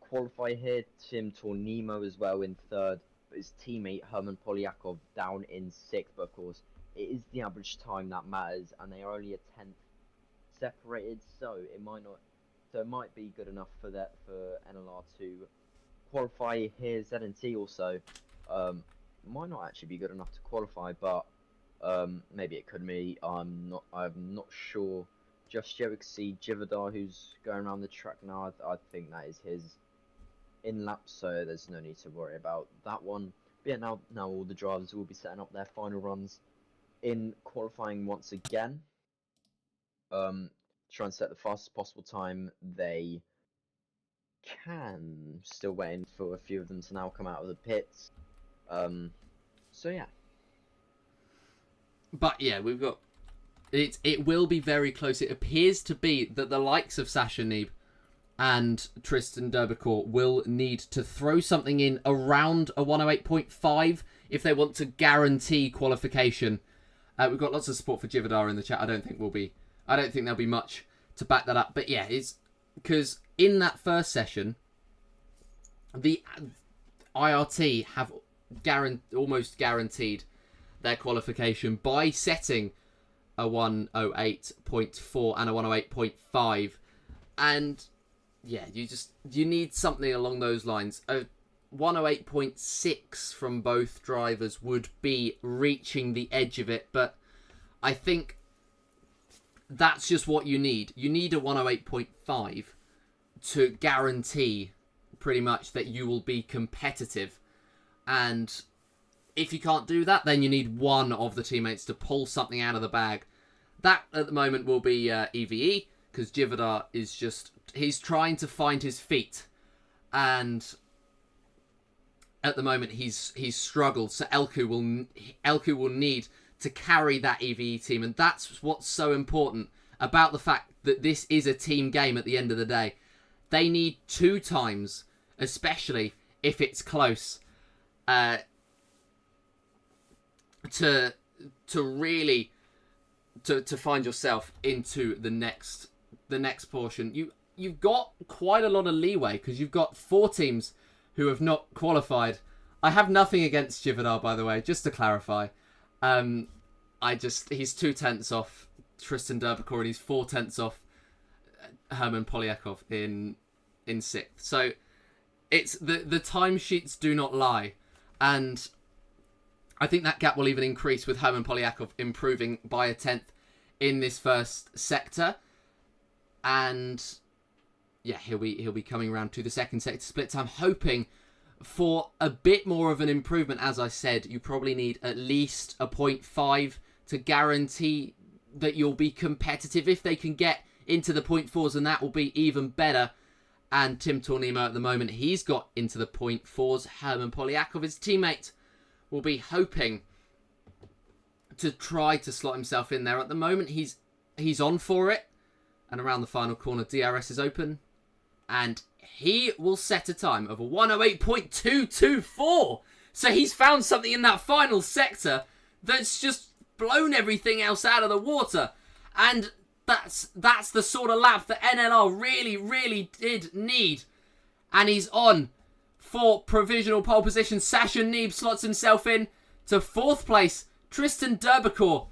qualify here. Tim Tornimo as well in 3rd, but his teammate Herman Polyakov down in 6th. But of course, it is the average time that matters, and they are only a 10th separated, so it might be good enough for NLR to qualify here. ZNT also might not actually be good enough to qualify, but maybe it could be. I'm not sure just yet. We can see Jivadar, who's going around the track now. I think that is his in lap, so there's no need to worry about that one. But yeah, now all the drivers will be setting up their final runs in qualifying once again. Try and set the fastest possible time they can. Still waiting for a few of them to now come out of the pits. So yeah. But yeah, we've got it. It will be very close. It appears to be that the likes of Sasha Neeb and Tristan Derbicourt will need to throw something in around a 108.5 if they want to guarantee qualification. We've got lots of support for Jivadar in the chat. I don't think there'll be much to back that up. But yeah, it's because in that first session, the IRT have almost guaranteed their qualification by setting a 108.4 and a 108.5. And yeah, you need something along those lines. A 108.6 from both drivers would be reaching the edge of it, but I think that's just what you need. You need a 108.5 to guarantee pretty much that you will be competitive. And if you can't do that, then you need one of the teammates to pull something out of the bag. That, at the moment, will be EVE, because Jivadar is he's trying to find his feet. And at the moment, he's struggled. So Elku will need to carry that EVE team. And that's what's so important about the fact that this is a team game at the end of the day. They need 2 times, especially if it's close, to really to find yourself into the next portion. You've got quite a lot of leeway because you've got 4 teams who have not qualified. I have nothing against Jivadar, by the way, just to clarify. He's 2/10 off Tristan Derbicourt and he's 4/10 off Herman Polyakov in 6th. So it's the timesheets do not lie, and I think that gap will even increase with Herman Polyakov improving by a 10th in this first sector, and yeah, he'll be coming around to the second sector split. I'm hoping for a bit more of an improvement. As I said, you probably need at least a 0.5 to guarantee that you'll be competitive. If they can get into the 0.4s, and that will be even better. And Tim Tornimo at the moment, he's got into the 0.4s. Herman Polyakov, his teammate, will be hoping to try to slot himself in there. At the moment, he's on for it. And around the final corner, DRS is open. And he will set a time of a 108.224. So he's found something in that final sector that's just blown everything else out of the water. And that's the sort of lap that NLR really, really did need. And he's on for provisional pole position. Sasha Neeb slots himself in to 4th place. Tristan Derbicourt,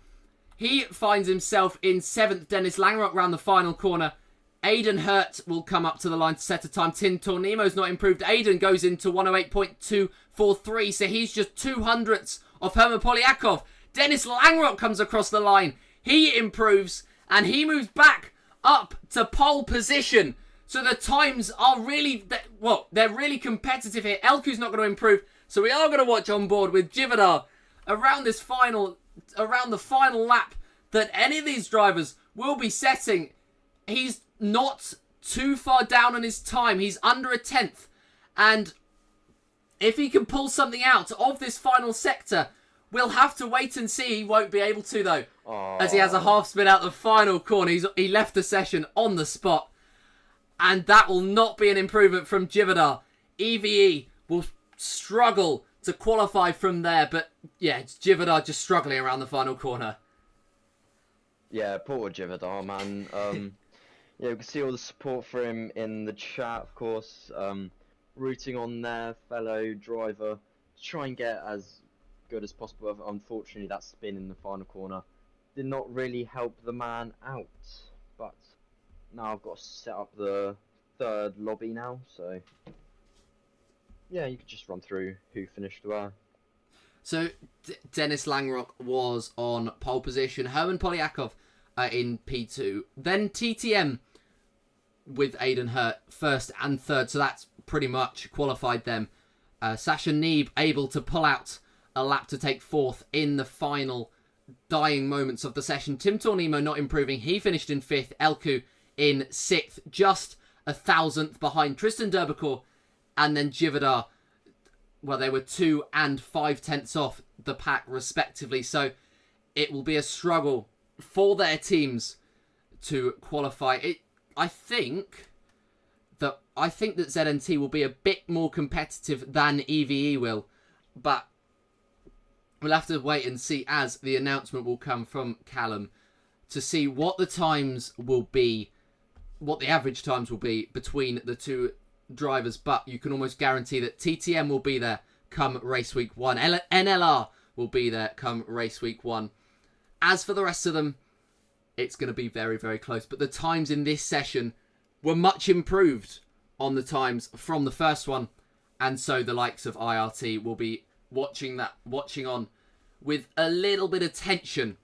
he finds himself in 7th. Dennis Langrock round the final corner. Aiden Hurt will come up to the line to set a time. Tim Tornimo's not improved. Aiden goes into 108.243, so he's just 200ths of Herman Polyakov. Dennis Langrock comes across the line. He improves, and he moves back up to pole position. So the times are really, they're really competitive here. Elku's not going to improve. So we are going to watch on board with Jivadar around the final lap that any of these drivers will be setting. He's not too far down on his time. He's under a tenth. And if he can pull something out of this final sector, we'll have to wait and see. He won't be able to, though, as he has a half spin out the final corner. He left the session on the spot. And that will not be an improvement from Jivadar. EVE will struggle to qualify from there. But, yeah, it's Jivadar just struggling around the final corner. Yeah, poor Jivadar, man. Yeah, we can see all the support for him in the chat, of course. Rooting on their fellow driver to try and get as good as possible. Unfortunately, that spin in the final corner did not really help the man out. But now I've got to set up the third lobby now, so yeah, you could just run through who finished where. So Dennis Langrock was on pole position, Herman Polyakov in P2, then TTM with Aiden Hurt first and third, so that's pretty much qualified them. Sasha Neeb able to pull out a lap to take fourth in the final dying moments of the session. Tim Tornimo not improving, he finished in fifth. Elku in sixth, just a thousandth behind Tristan Derbacourt, and then Jivadar, well, they were 2 and 5 tenths off the pack respectively, so it will be a struggle for their teams to qualify. I think that ZNT will be a bit more competitive than EVE will, but we'll have to wait and see as the announcement will come from Callum to see what the times will be, what the average times will be between the two drivers. But you can almost guarantee that TTM will be there come race week 1. NLR will be there come race week 1. As for the rest of them, it's going to be very, very close. But the times in this session were much improved on the times from the first one. And so the likes of IRT will be watching on with a little bit of tension,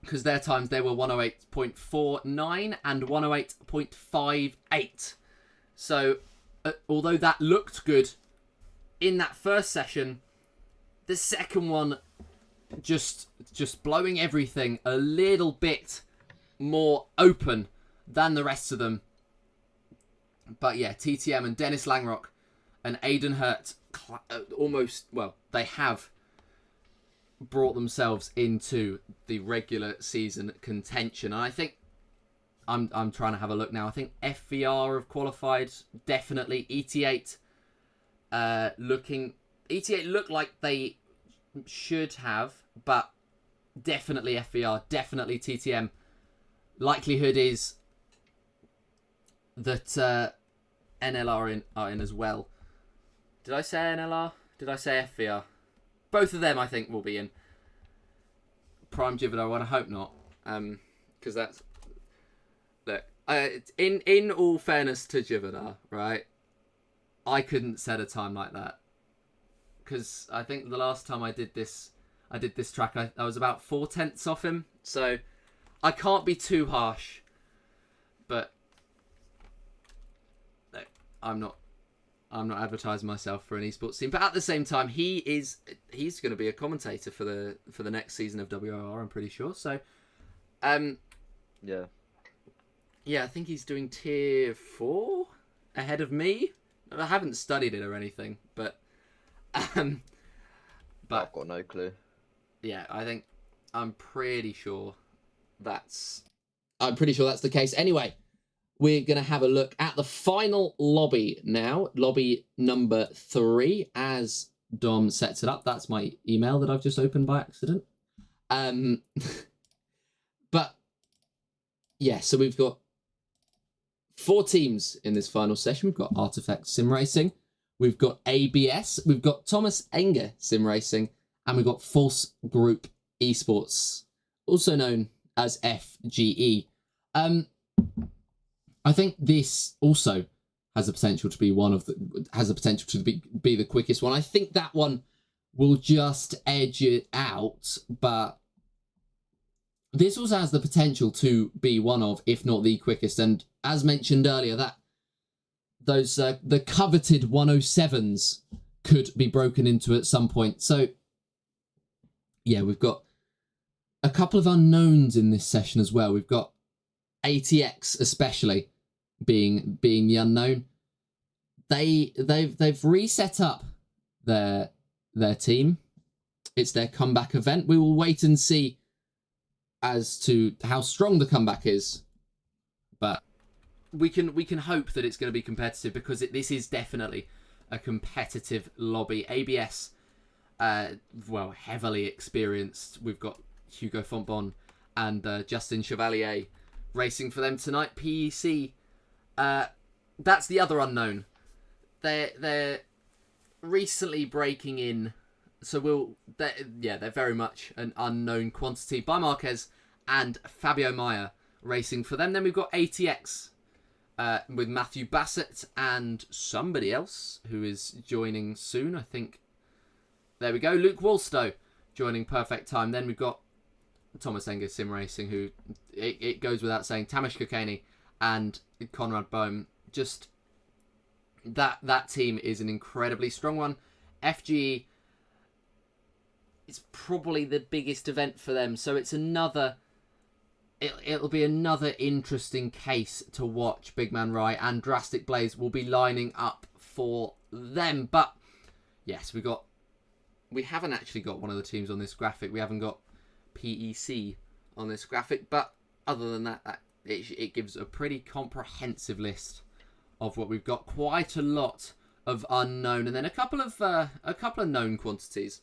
because their times, they were 108.49 and 108.58. So although that looked good in that first session, the second one just blowing everything a little bit more open than the rest of them. But yeah, TTM and Dennis Langrock and Aiden Hurt they have brought themselves into the regular season contention. And I think I'm trying to have a look now. I think FVR have qualified, definitely. ET8 look like they should have, but definitely FVR, definitely TTM. Likelihood is that NLR are in as well. Did I say NLR? Did I say FVR? Both of them, I think, will be in. Prime Jivadar, I hope not, because that's... Look, in all fairness to Jivadar, right, I couldn't set a time like that, because I think the last time I did this track, I was about 4 tenths off him, so I can't be too harsh. But look, I'm not advertising myself for an esports team, but at the same time, he's going to be a commentator for the next season of WOR, I'm pretty sure. So, yeah, I think he's doing tier 4 ahead of me. I haven't studied it or anything, but I've got no clue. Yeah, I'm pretty sure that's the case. Anyway, we're going to have a look at the final lobby now. Lobby number 3, as Dom sets it up. That's my email that I've just opened by accident. But, yeah, so we've got 4 teams in this final session. We've got Artifact Sim Racing. We've got ABS. We've got Thomas Enger Sim Racing. And we've got False Group Esports, also known as FGE. I think this also has the potential to be be the quickest one. I think that one will just edge it out, but this also has the potential to be one of, if not the quickest. And as mentioned earlier, that those the coveted 107s could be broken into at some point. So yeah, we've got a couple of unknowns in this session as well. We've got ATX especially being the unknown. They've reset up their team. It's their comeback event. We will wait and see as to how strong the comeback is, but we can hope that it's going to be competitive, because this is definitely a competitive lobby. ABS, heavily experienced. We've got Hugo Fontbon and Justin Chevalier racing for them tonight. PEC, that's the other unknown. They're recently breaking in, so they're very much an unknown quantity. By Marquez and Fabio Maya racing for them. Then we've got ATX with Matthew Bassett and somebody else who is joining soon, I think. There we go, Luke Walstow joining Perfect Time. Then we've got Thomas Enger Sim Racing, who it goes without saying, Tamish Kokani and Conrad Bohm. Just that team is an incredibly strong one. FGE is probably the biggest event for them, so it's another. It'll be another interesting case to watch. Big Man Rye and Drastic Blaze will be lining up for them. But yes, we haven't actually got one of the teams on this graphic. We haven't got PEC on this graphic, but other than that, it gives a pretty comprehensive list of what we've got. Quite a lot of unknown, and then a couple of known quantities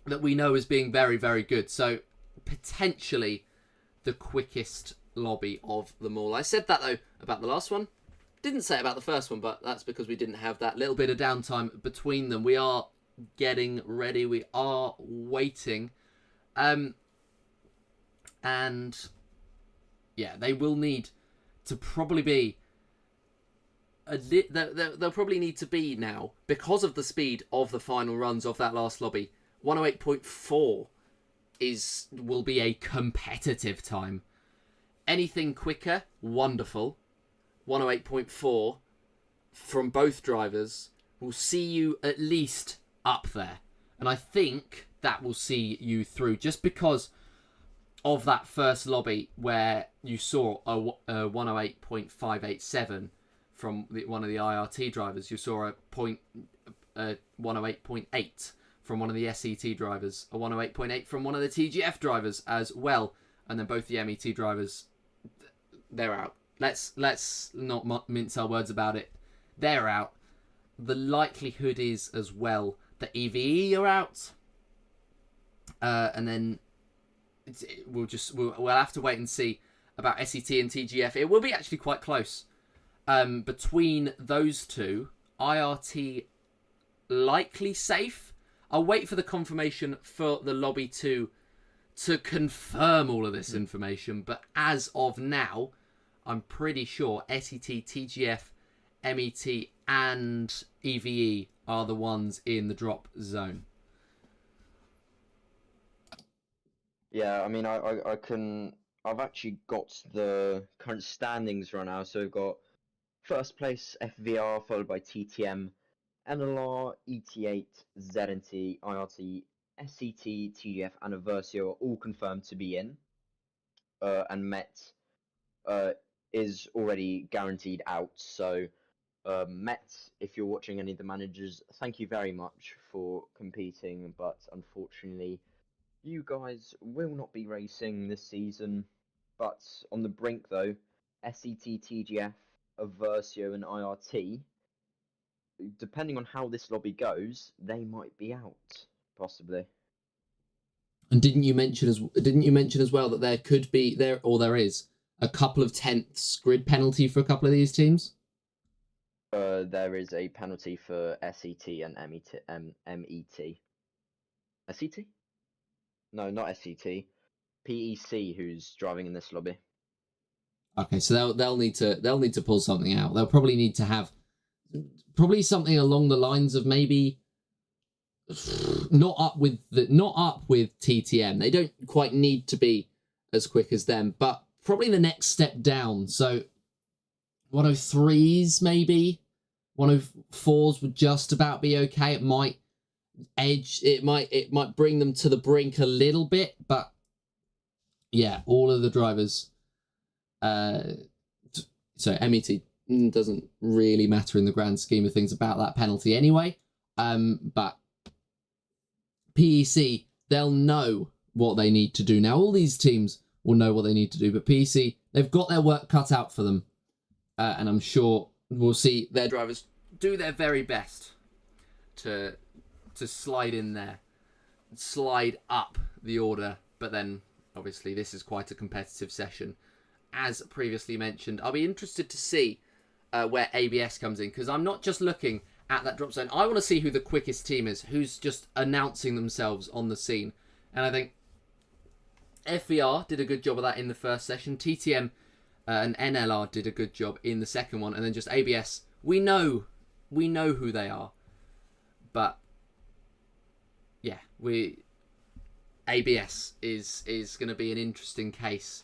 that we know as being very, very good. So potentially the quickest lobby of them all. I said that though about the last one. Didn't say it about the first one, but that's because we didn't have that little bit of downtime between them. We are getting ready. We are waiting. And yeah, they will need to probably be they'll probably need to be now, because of the speed of the final runs of that last lobby. 108.4 will be a competitive time. Anything quicker, wonderful. 108.4 from both drivers will see you at least up there, and I think that will see you through, just because of that first lobby where you saw a 108.587 from one of the IRT drivers. You saw a 108.8 from one of the SET drivers, a 108.8 from one of the TGF drivers as well, and then both the MET drivers, they're out. Let's not mince our words about it. They're out. The likelihood is as well that EVE are out, and then we'll have to wait and see about SET and TGF. It will be actually quite close between those two. IRT likely safe. I'll wait for the confirmation for the lobby to confirm all of this information, but as of now, I'm pretty sure SET, TGF, MET, and EVE are the ones in the drop zone. Yeah, I mean, I've actually got the current standings right now. So we've got first place FVR, followed by TTM, NLR, ET8, ZNT, IRT, SET, TGF, and Aversio are all confirmed to be in. And Met is already guaranteed out. So Met, if you're watching any of the managers, thank you very much for competing, but unfortunately, you guys will not be racing this season. But on the brink though, SET, TGF, Aversio, and IRT, depending on how this lobby goes, they might be out, possibly. And didn't you mention as well that there is a couple of tenths grid penalty for a couple of these teams? There is a penalty for SET and MET. SET? No, not SET. PEC, who's driving in this lobby. Okay, so they'll need to pull something out. They'll probably need to have something along the lines of maybe not up with TTM. They don't quite need to be as quick as them, but probably the next step down. So 103s maybe, 104s would just about be okay. It might bring them to the brink a little bit, but yeah, all of the drivers. So MET doesn't really matter in the grand scheme of things about that penalty anyway. But PEC, they'll know what they need to do. Now, all these teams will know what they need to do, but PEC, they've got their work cut out for them. And I'm sure we'll see their drivers do their very best to slide in there, slide up the order. But then, obviously, this is quite a competitive session. As previously mentioned, I'll be interested to see where ABS comes in, because I'm not just looking at that drop zone. I want to see who the quickest team is, who's just announcing themselves on the scene. And I think FVR did a good job of that in the first session. TTM and NLR did a good job in the second one. And then just ABS, we know who they are. But yeah, ABS is going to be an interesting case.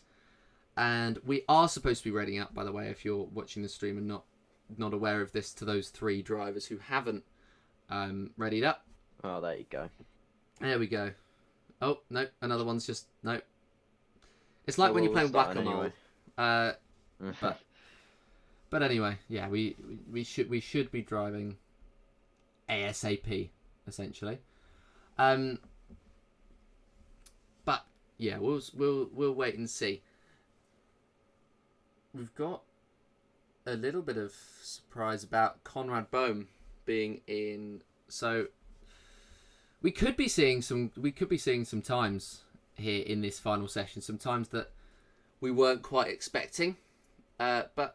And we are supposed to be readying up, by the way, if you're watching the stream and not aware of this, to those 3 drivers who haven't readied up. Oh, there you go. There we go. Oh, no, another one's just... No. It's like when you're playing Black and Mold. But anyway, yeah, we should be driving ASAP, essentially. But yeah, we'll wait and see. We've got a little bit of surprise about Conrad Bohm being in. So we could be seeing some times here in this final session, some times that we weren't quite expecting. But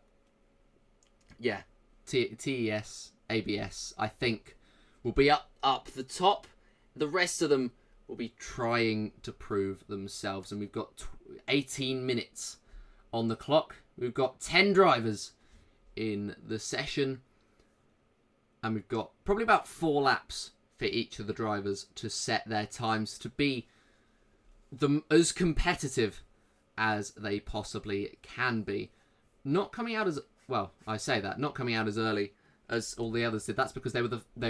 yeah, TES, ABS, I think will be up the top. The rest of them will be trying to prove themselves, and we've got 18 minutes on the clock. We've got 10 drivers in the session, and we've got probably about 4 laps for each of the drivers to set their times to be as competitive as they possibly can be. Not coming out as well. I say that not coming out as early as all the others did. That's because they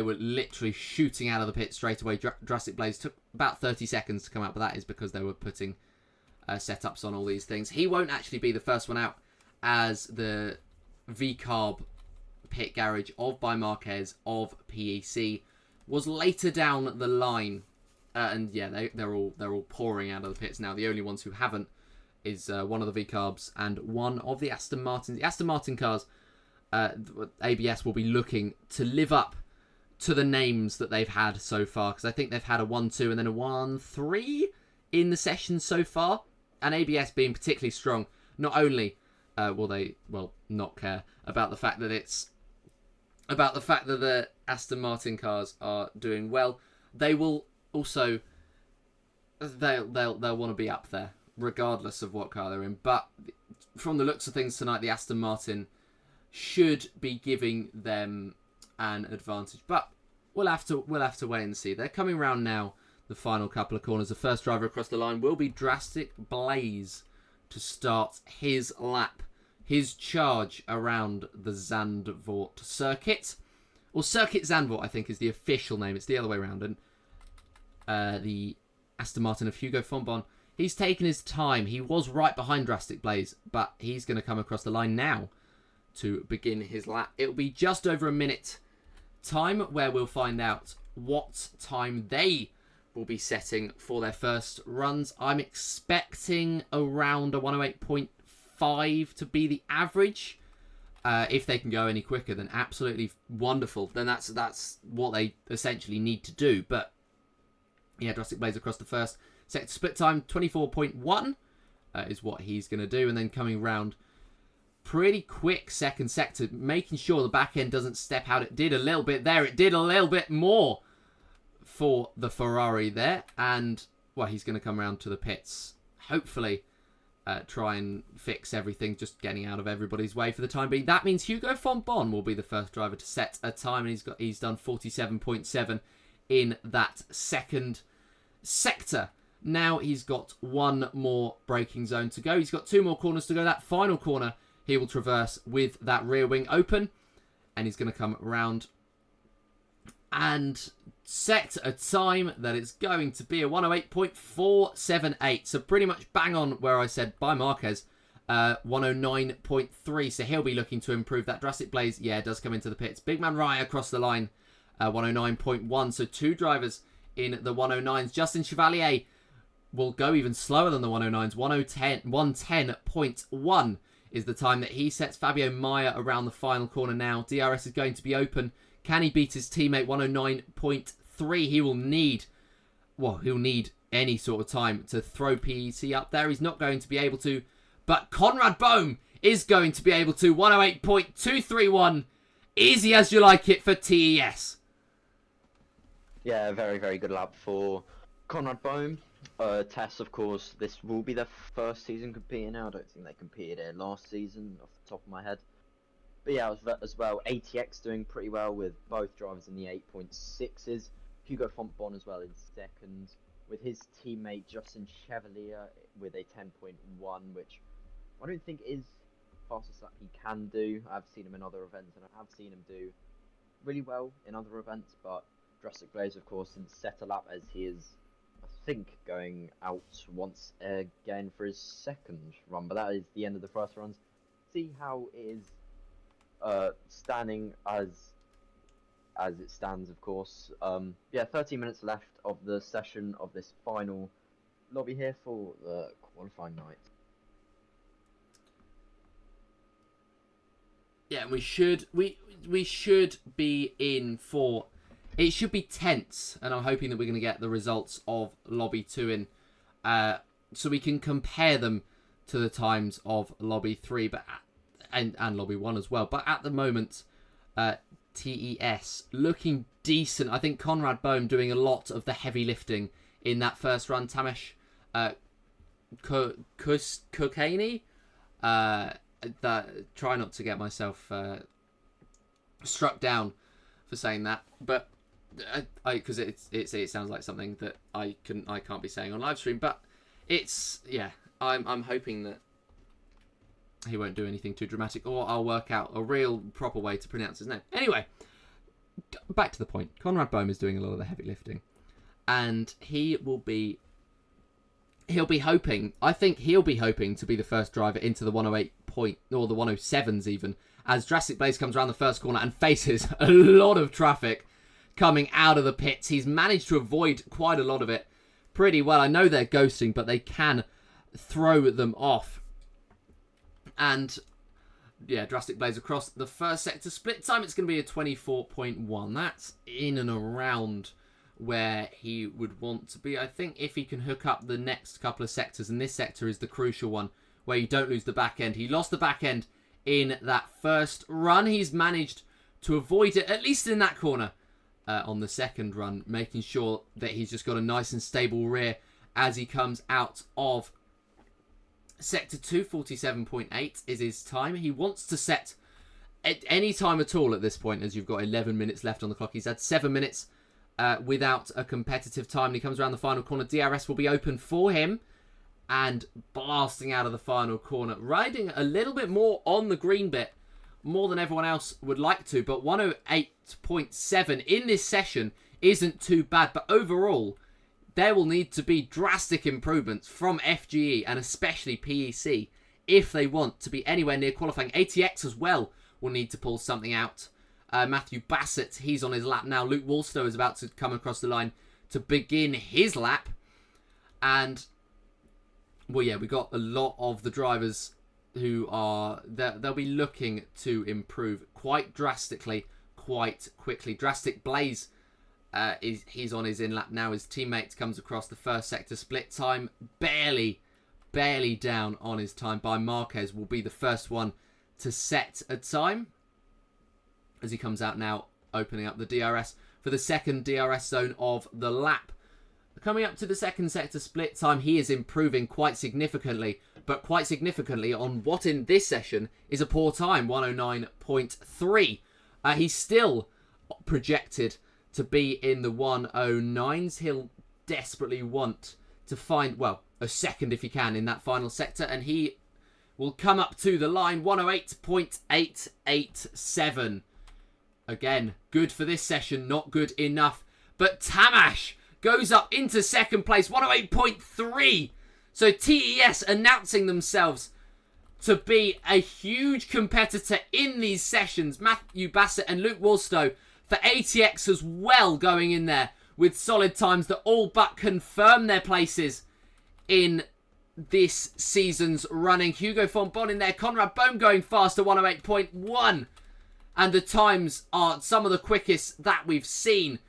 were literally shooting out of the pit straight away. Jurassic Blaze took about 30 seconds to come out, but that is because they were putting setups on all these things. He won't actually be the first one out, as the VCarb pit garage of by Marquez of PEC was later down the line, and yeah, they're all pouring out of the pits now. The only ones who haven't is one of the VCarbs and one of the Aston Martins. The Aston Martin cars, ABS will be looking to live up to the names that they've had so far, because I think they've had a 1-2 and then a 1-3 in the session so far, and ABS being particularly strong. Not only will they not care about the fact that the Aston Martin cars are doing well, they will also they'll want to be up there regardless of what car they're in. But from the looks of things tonight, the Aston Martin should be giving them an advantage. But we'll have to wait and see. They're coming round now, the final couple of corners. The first driver across the line will be Drastic Blaze to start his lap, his charge around the Zandvoort circuit. Or Circuit Zandvoort, I think, is the official name. It's the other way around. And the Aston Martin of Hugo Fonbon, he's taken his time. He was right behind Drastic Blaze, but he's going to come across the line now to begin his lap. It'll be just over a minute time where we'll find out what time they will be setting for their first runs. I'm expecting around a 108.5 to be the average. If they can go any quicker, then absolutely wonderful. Then that's what they essentially need to do. But yeah, Drastic Blaze across the first sector split time, 24.1 is what he's going to do. And then coming round pretty quick second sector, making sure the back end doesn't step out. It did a little bit there. It did a little bit more for the Ferrari there. And, well, he's going to come round to the pits. Hopefully try and fix everything, just getting out of everybody's way for the time being. That means Hugo Fonbon will be the first driver to set a time, and he's done 47.7 in that second sector. Now he's got one more braking zone to go. He's got 2 more corners to go. That final corner he will traverse with that rear wing open. And he's going to come around and set a time that it's going to be a 108.478. So pretty much bang on where I said by Marquez. 109.3. So he'll be looking to improve that. Drastic Blaze, yeah, does come into the pits. Big Man Rye across the line. 109.1. So 2 drivers in the 109s. Justin Chevalier will go even slower than the 109s. 110.1 is the time that he sets. Fabio Maya around the final corner now. DRS is going to be open. Can he beat his teammate? 109.3. He'll need any sort of time to throw PEC up there. He's not going to be able to. But Conrad Bohm is going to be able to. 108.231. Easy as you like it for TES. Yeah, very, very good lap for Conrad Bohm. Tess, of course, this will be their first season competing now. I don't think they competed here last season, off the top of my head. But yeah, as well, ATX doing pretty well with both drivers in the 8.6s. Hugo Fontbon as well in second, with his teammate Justin Chevalier with a 10.1, which I don't think is fastest lap he can do. I've seen him in other events, and I have seen him do really well in other events, but Drastic Blaze, of course, didn't set a lap as he is, I think, going out once again for his second run. But that is the end of the first runs. See how it is standing as it stands, of course. Yeah, 13 minutes left of the session of this final lobby here for the qualifying night. Yeah, we should be in for. It should be tense, and I'm hoping that we're going to get the results of Lobby 2 in, so we can compare them to the times of Lobby 3 and Lobby 1 as well. But at the moment, TES looking decent. I think Conrad Bohm doing a lot of the heavy lifting in that first run. Tamesh Kokani, try not to get myself struck down for saying that, but because it sounds like something that I can't be saying on live stream. But it's, yeah, I'm hoping that he won't do anything too dramatic, or I'll work out a real proper way to pronounce his name. Anyway, back to the point. Conrad Bohm is doing a lot of the heavy lifting, and he'll be hoping. I think he'll be hoping to be the first driver into the 108 point, or the 107s even, as Drastic Blaze comes around the first corner and faces a lot of traffic coming out of the pits. He's managed to avoid quite a lot of it pretty well. I know they're ghosting, but they can throw them off. And yeah, Drastic Blaze across the first sector. Split time, it's going to be a 24.1. That's in and around where he would want to be. I think if he can hook up the next couple of sectors, and this sector is the crucial one, where you don't lose the back end. He lost the back end in that first run. He's managed to avoid it, at least in that corner, on the second run, making sure that he's just got a nice and stable rear as he comes out of sector 2. 47.8 is his time. He wants to set at any time at all at this point, as you've got 11 minutes left on the clock. He's had 7 minutes without a competitive time, and he comes around the final corner. DRS will be open for him, and blasting out of the final corner, riding a little bit more on the green bit, more than everyone else would like to, but 108.7 in this session isn't too bad. But overall, there will need to be drastic improvements from FGE and especially PEC if they want to be anywhere near qualifying. ATX as well will need to pull something out. Matthew Bassett, he's on his lap now. Luke Wallstow is about to come across the line to begin his lap. And well, yeah, we got a lot of the drivers who are they'll be looking to improve quite drastically, quite quickly. Drastic Blaze, he's on his in lap now. His teammate comes across the first sector. Split time barely down on his time by Marquez. Will be the first one to set a time as he comes out now, opening up the DRS for the second DRS zone of the lap. Coming up to the second sector split time, he is improving quite significantly, but quite significantly on what in this session is a poor time, 109.3. He's still projected to be in the 109s. He'll desperately want to find, well, a second if he can in that final sector, and he will come up to the line 108.887. Again, good for this session, not good enough. But Tamash goes up into second place, 108.3. So TES announcing themselves to be a huge competitor in these sessions. Matthew Bassett and Luke Wolstow for ATX as well going in there with solid times that all but confirm their places in this season's running. Hugo Fonbon in there, Conrad Bohm going faster, 108.1. And the times are some of the quickest that we've seen.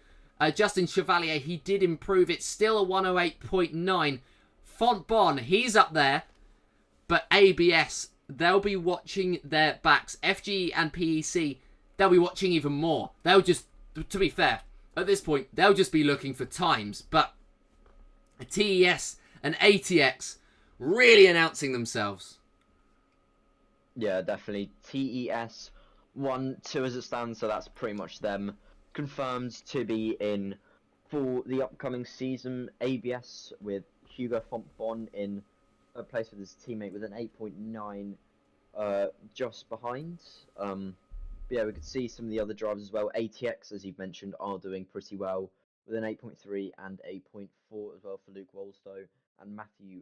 Justin Chevalier, he did improve. It's still a 108.9. Fonbon, he's up there. But ABS, they'll be watching their backs. FGE and PEC, they'll be watching even more. They'll just, to be fair, at this point, they'll just be looking for times. But TES and ATX really announcing themselves. Yeah, definitely. TES 1, 2 as it stands, so that's pretty much them confirmed to be in for the upcoming season. ABS with Hugo Fonbon in a place with his teammate with an 8.9 just behind. But yeah, we could see some of the other drivers as well. ATX, as you've mentioned, are doing pretty well with an 8.3 and 8.4 as well for Luke Wolstow and Matthew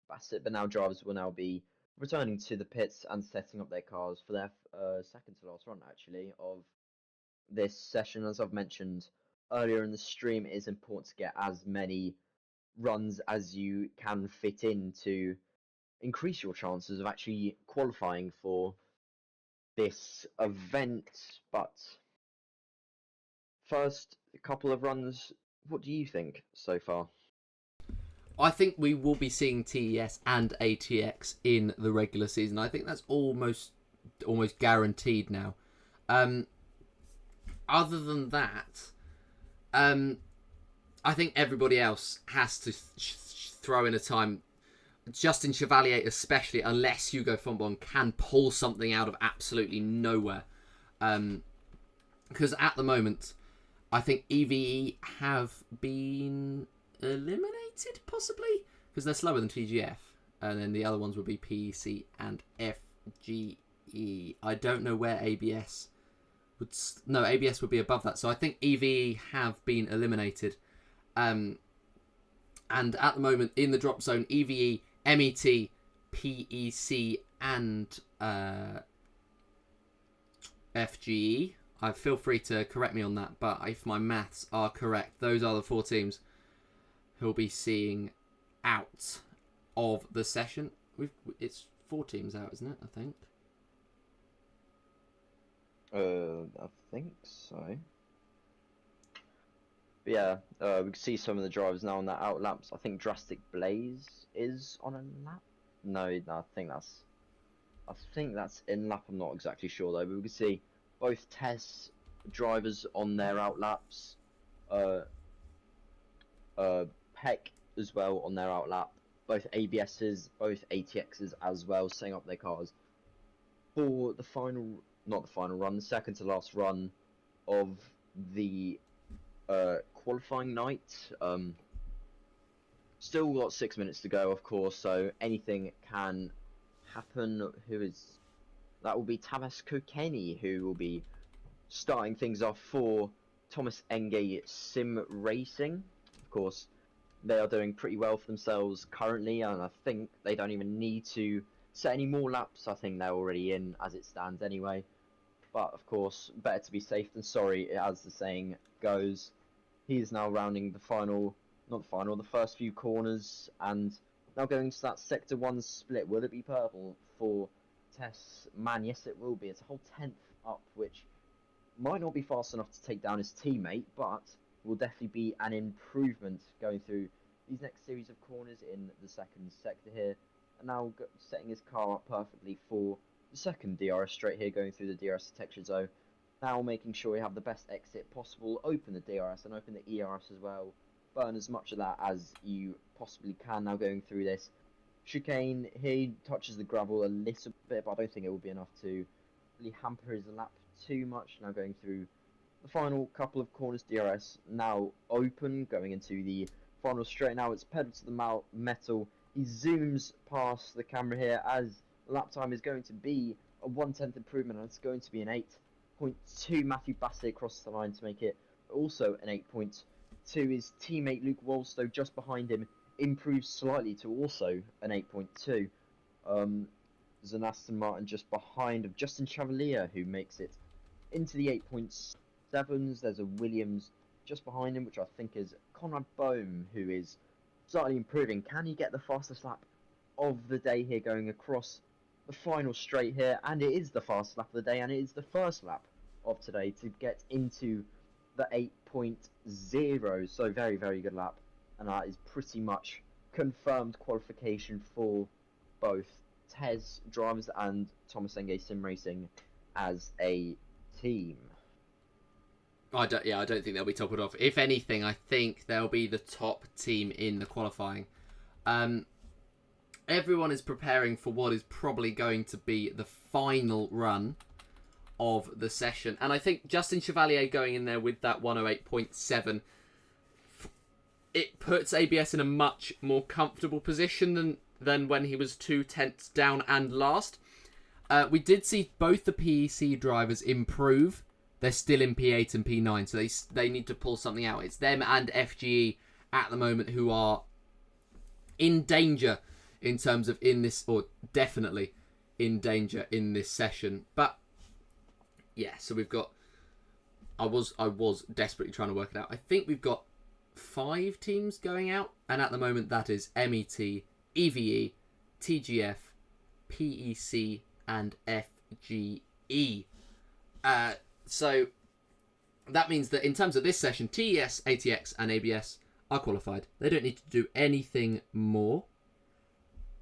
Bassett. But now drivers will now be returning to the pits and setting up their cars for their second to last run, actually, of this session. As I've mentioned earlier in the stream, it is important to get as many runs as you can fit in to increase your chances of actually qualifying for this event. But first couple of runs, what do you think so far? I think we will be seeing TES and ATX in the regular season. I think that's almost guaranteed now. Other than that, I think everybody else has to throw in a time. Justin Chevalier especially, unless Hugo Fonbon can pull something out of absolutely nowhere. Because at the moment, I think EVE have been eliminated, possibly? Because they're slower than TGF. And then the other ones would be PEC and FGE. I don't know where ABS would... No, ABS would be above that. So I think EVE have been eliminated. And at the moment, in the drop zone, EVE, MET, PEC, and FGE. Feel free to correct me on that, but if my maths are correct, those are the 4 teams who'll be seeing out of the session. It's 4 teams out, isn't it? I think. I think so. But yeah, we can see some of the drivers now on their out laps. I think Drastic Blaze is on a lap. No, I think that's in lap. I'm not exactly sure though. But we can see both TES drivers on their out laps. Peck as well on their out lap. Both ABSs, both ATXs as well, setting up their cars for the final, not the final run, the second to last run of the qualifying night. Still got 6 minutes to go, of course, so anything can happen. That will be Tamas Kokeni, who will be starting things off for Thomas Enge Sim Racing. Of course, they are doing pretty well for themselves currently, and I think they don't even need to set any more laps. I think they're already in as it stands anyway. But of course, better to be safe than sorry, as the saying goes. He is now rounding the first few corners, and now going to that Sector 1 split. Will it be purple for Tess? Man, yes it will be. It's a whole 10th up, which might not be fast enough to take down his teammate, but will definitely be an improvement going through these next series of corners in the second sector here. And now setting his car up perfectly for the second DRS straight here, going through the DRS detection zone. Now making sure we have the best exit possible, open the DRS and open the ERS as well. Burn as much of that as you possibly can now going through this chicane. He touches the gravel a little bit, but I don't think it will be enough to really hamper his lap too much. Now going through the final couple of corners. DRS now open, going into the final straight. Now it's pedal to the metal. He zooms past the camera here as lap time is going to be a 1/10 improvement, and it's going to be an 8.2. Matthew Bassett across the line to make it also an 8.2. His teammate Luke Wolstow just behind him improves slightly to also an 8.2. There's an Aston Martin just behind of Justin Chevalier, who makes it into the 8.7s. There's a Williams just behind him, which I think is Conrad Bohm, who is slightly improving. Can he get the fastest lap of the day here, going across the final straight here? And it is the fastest lap of the day, and it is the first lap of today to get into the 8.0. So very, very good lap, and that is pretty much confirmed qualification for both Tez drivers and Thomas Engay Sim Racing as a team. I don't think they'll be toppled off. If anything, I think they'll be the top team in the qualifying. Everyone is preparing for what is probably going to be the final run of the session. And I think Justin Chevalier going in there with that 108.7, it puts ABS in a much more comfortable position than when he was 2/10 down and last. We did see both the PEC drivers improve. They're still in P8 and P9, so they need to pull something out. It's them and FGE at the moment who are in danger in terms of or definitely in danger in this session. But yeah, so we've got. I was desperately trying to work it out. I think we've got 5 teams going out, and at the moment that is MET, EVE, TGF, PEC, and FGE. So that means that in terms of this session, TES, ATX, and ABS are qualified. They don't need to do anything more.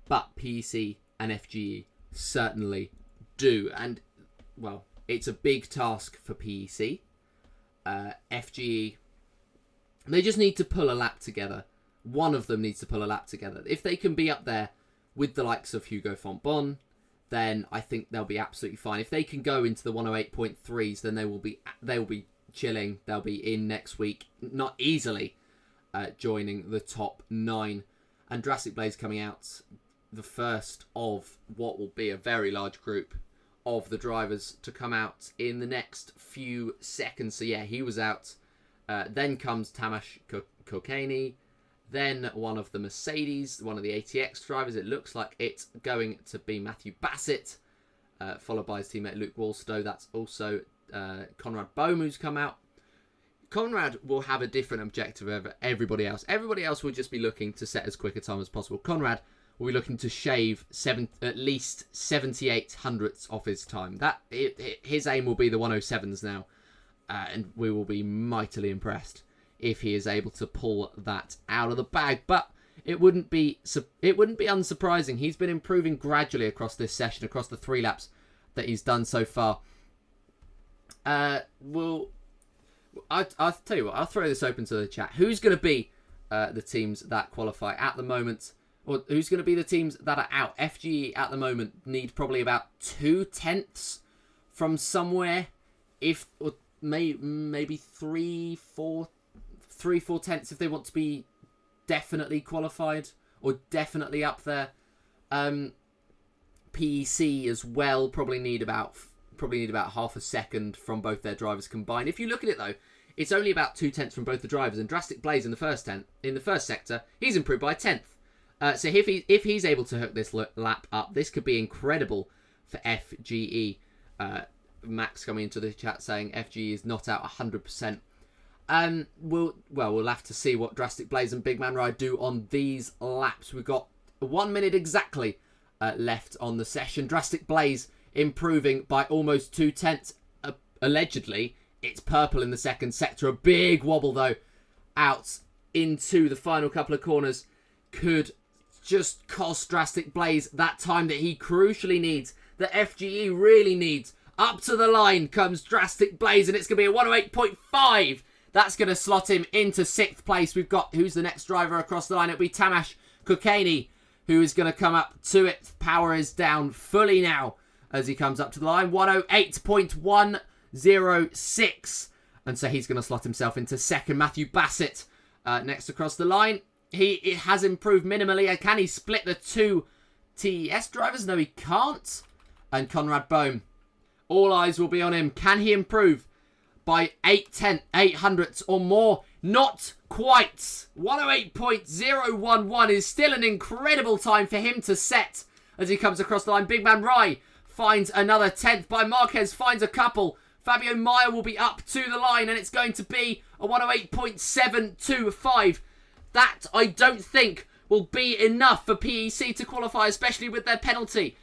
But PEC and FGE certainly do. And, well, it's a big task for PEC. FGE, they just need to pull a lap together. One of them needs to pull a lap together. If they can be up there with the likes of Hugo Fontbonne, then I think they'll be absolutely fine. If they can go into the 108.3s, then they will be chilling. They'll be in next week, not easily joining the top 9. And Drastic Blaze coming out the first of what will be a very large group of the drivers to come out in the next few seconds. So yeah, he was out. Then comes Tamas Kokani. Then one of the Mercedes, one of the ATX drivers. It looks like it's going to be Matthew Bassett, followed by his teammate Luke Wolstow. That's also Conrad Bohm who's come out. Conrad will have a different objective over everybody else. Everybody else will just be looking to set as quick a time as possible. Conrad will be looking to shave at least 78 hundredths off his time. His aim will be the 107s now, and we will be mightily impressed if he is able to pull that out of the bag. But it wouldn't be unsurprising. He's been improving gradually across this session, across the 3 laps that he's done so far. I'll tell you what, I'll throw this open to the chat. Who's going to be the teams that qualify at the moment? Or who's going to be the teams that are out? FGE at the moment need probably about 2/10 from somewhere. Or maybe 3-4 tenths if they want to be definitely qualified or definitely up there. PEC as well probably need about half a second from both their drivers combined. If you look at it though, it's only about 2/10 from both the drivers. And Drastic Blaze in the first sector, he's improved by 1/10. So if he's able to hook this lap up, this could be incredible for FGE. Max coming into the chat saying FGE is not out 100%. We'll have to see what Drastic Blaze and Big Man Ride do on these laps. We've got 1 minute exactly left on the session. Drastic Blaze improving by almost 2/10. Allegedly, it's purple in the second sector. A big wobble though out into the final couple of corners could just cost Drastic Blaze that time that he crucially needs, that FGE really needs. Up to the line comes Drastic Blaze, and it's going to be a 108.5. That's going to slot him into 6th place. We've got, who's the next driver across the line? It'll be Tamas Kokani, who is going to come up to it. Power is down fully now as he comes up to the line. 108.106. And so he's going to slot himself into second. Matthew Bassett next across the line. It has improved minimally. Can he split the two TES drivers? No, he can't. And Conrad Bohm. All eyes will be on him. Can he improve by 8 hundredths or more? Not quite. 108.011 is still an incredible time for him to set as he comes across the line. Big Man Rai finds another 10th by Marquez, finds a couple. Fabio Maya will be up to the line, and it's going to be a 108.725. That, I don't think, will be enough for PEC to qualify, especially with their penalty.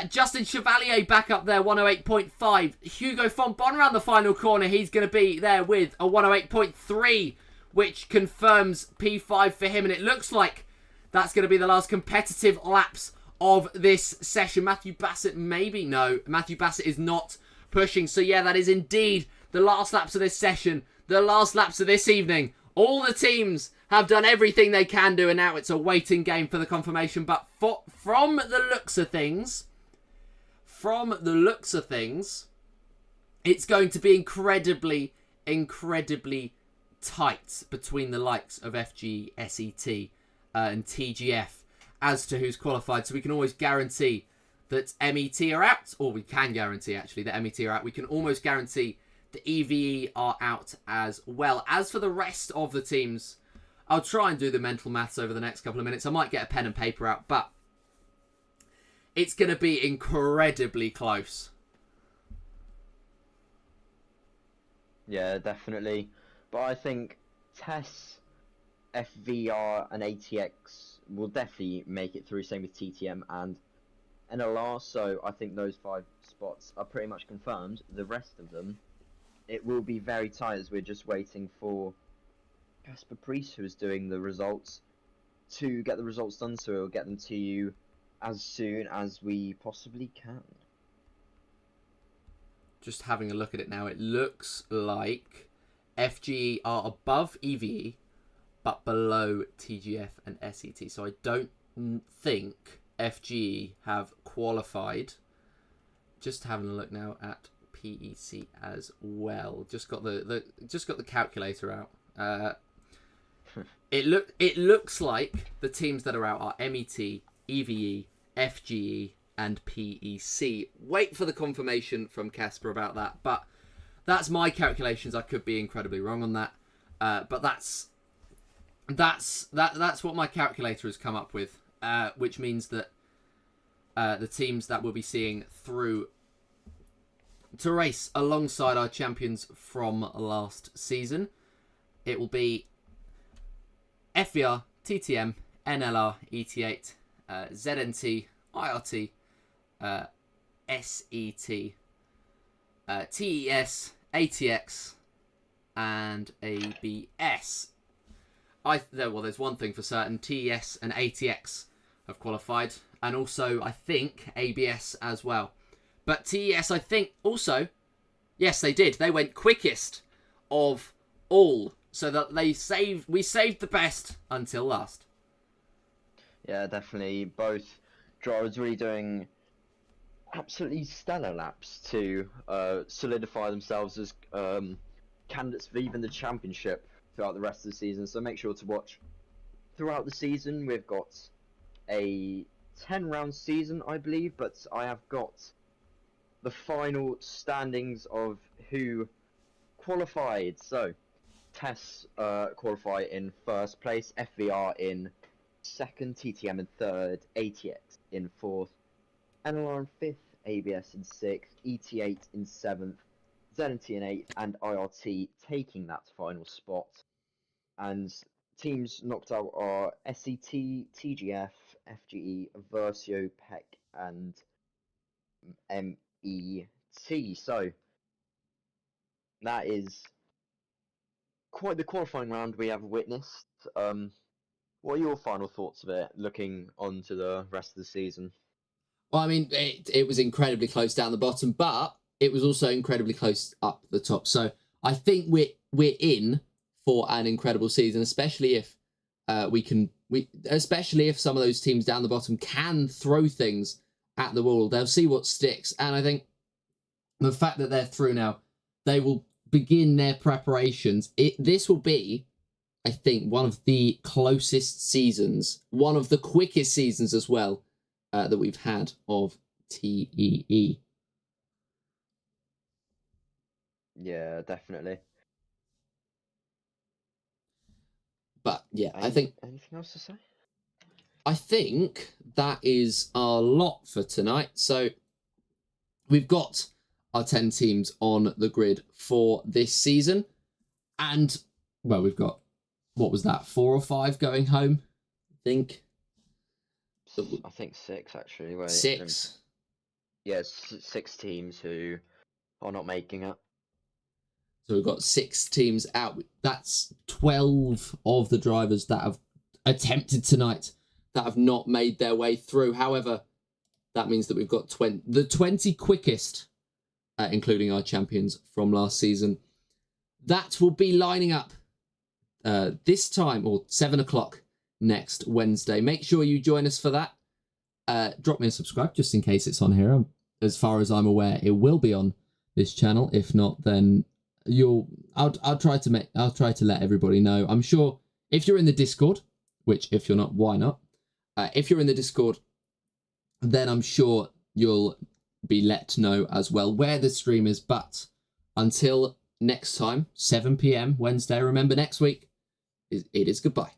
Justin Chevalier back up there, 108.5. Hugo Fonbon around the final corner. He's going to be there with a 108.3, which confirms P5 for him. And it looks like that's going to be the last competitive laps of this session. Matthew Bassett, maybe? No, Matthew Bassett is not pushing. So yeah, that is indeed the last laps of this session, the last laps of this evening. All the teams have done everything they can do, and now it's a waiting game for the confirmation. But from the looks of things, it's going to be incredibly, incredibly tight between the likes of FG, SET, and TGF as to who's qualified. So we can always guarantee that MET are out, or we can guarantee actually that MET are out. We can almost guarantee the EVE are out as well. As for the rest of the teams, I'll try and do the mental maths over the next couple of minutes. I might get a pen and paper out, but it's going to be incredibly close. Yeah, definitely. But I think TES, FVR, and ATX will definitely make it through. Same with TTM and NLR. So I think those 5 spots are pretty much confirmed. The rest of them, it will be very tight as we're just waiting for Casper Priest, who is doing the results, to get the results done. So we'll get them to you as soon as we possibly can. Just having a look at it now, it looks like FGE are above EVE, but below TGF and SET. So I don't think FGE have qualified. Just having a look now at PEC as well. Just got the calculator out. It looks like the teams that are out are MET, EVE, FGE, and PEC. Wait for the confirmation from Casper about that. But that's my calculations. I could be incredibly wrong on that. But that's what my calculator has come up with. Which means that the teams that we'll be seeing through to race alongside our champions from last season, it will be FVR, TTM, NLR, ET8, ZNT, IRT, SET, TES, ATX, and ABS. There's one thing for certain. TES and ATX have qualified, and also I think ABS as well. But TES, I think also, yes, they did. They went quickest of all, so that we saved the best until last. Yeah, definitely. Both drivers really doing absolutely stellar laps to solidify themselves as candidates for even the championship throughout the rest of the season. So make sure to watch throughout the season. We've got a 10-round season, I believe, but I have got the final standings of who qualified. So TES qualify in first place, FVR in second, TTM in third, ATX in fourth, NLR in fifth, ABS in sixth, ET8 in seventh, ZNT in eighth, and IRT taking that final spot. And teams knocked out are SET, TGF, FGE, Versio, PEC, and MET. So that is quite the qualifying round we have witnessed. What are your final thoughts of it, looking on to the rest of the season? Well, I mean, it was incredibly close down the bottom, but it was also incredibly close up the top. So I think we're in for an incredible season, especially if especially if some of those teams down the bottom can throw things at the wall. They'll see what sticks, and I think the fact that they're through now, they will begin their preparations. This will be, I think, one of the closest seasons, one of the quickest seasons as well, that we've had of TEE. Yeah, definitely. But yeah, I think anything else to say? I think that is our lot for tonight. So we've got our 10 teams on the grid for this season. And, well, we've got, what was that, 4 or 5 going home, I think? I think 6, actually. Wait, 6? Yeah, 6 teams who are not making it. So we've got 6 teams out. That's 12 of the drivers that have attempted tonight that have not made their way through. However, that means that we've got the 20 quickest, including our champions from last season. That will be lining up this time, or 7 o'clock next Wednesday. Make sure you join us for that. Drop me a subscribe just in case it's on here. As far as I'm aware, it will be on this channel. If not, then I'll try to let everybody know. I'm sure if you're in the Discord, which if you're not, why not? If you're in the Discord, then I'm sure you'll be let know as well where the stream is. But until next time, 7 p.m. Wednesday, remember next week, it is goodbye.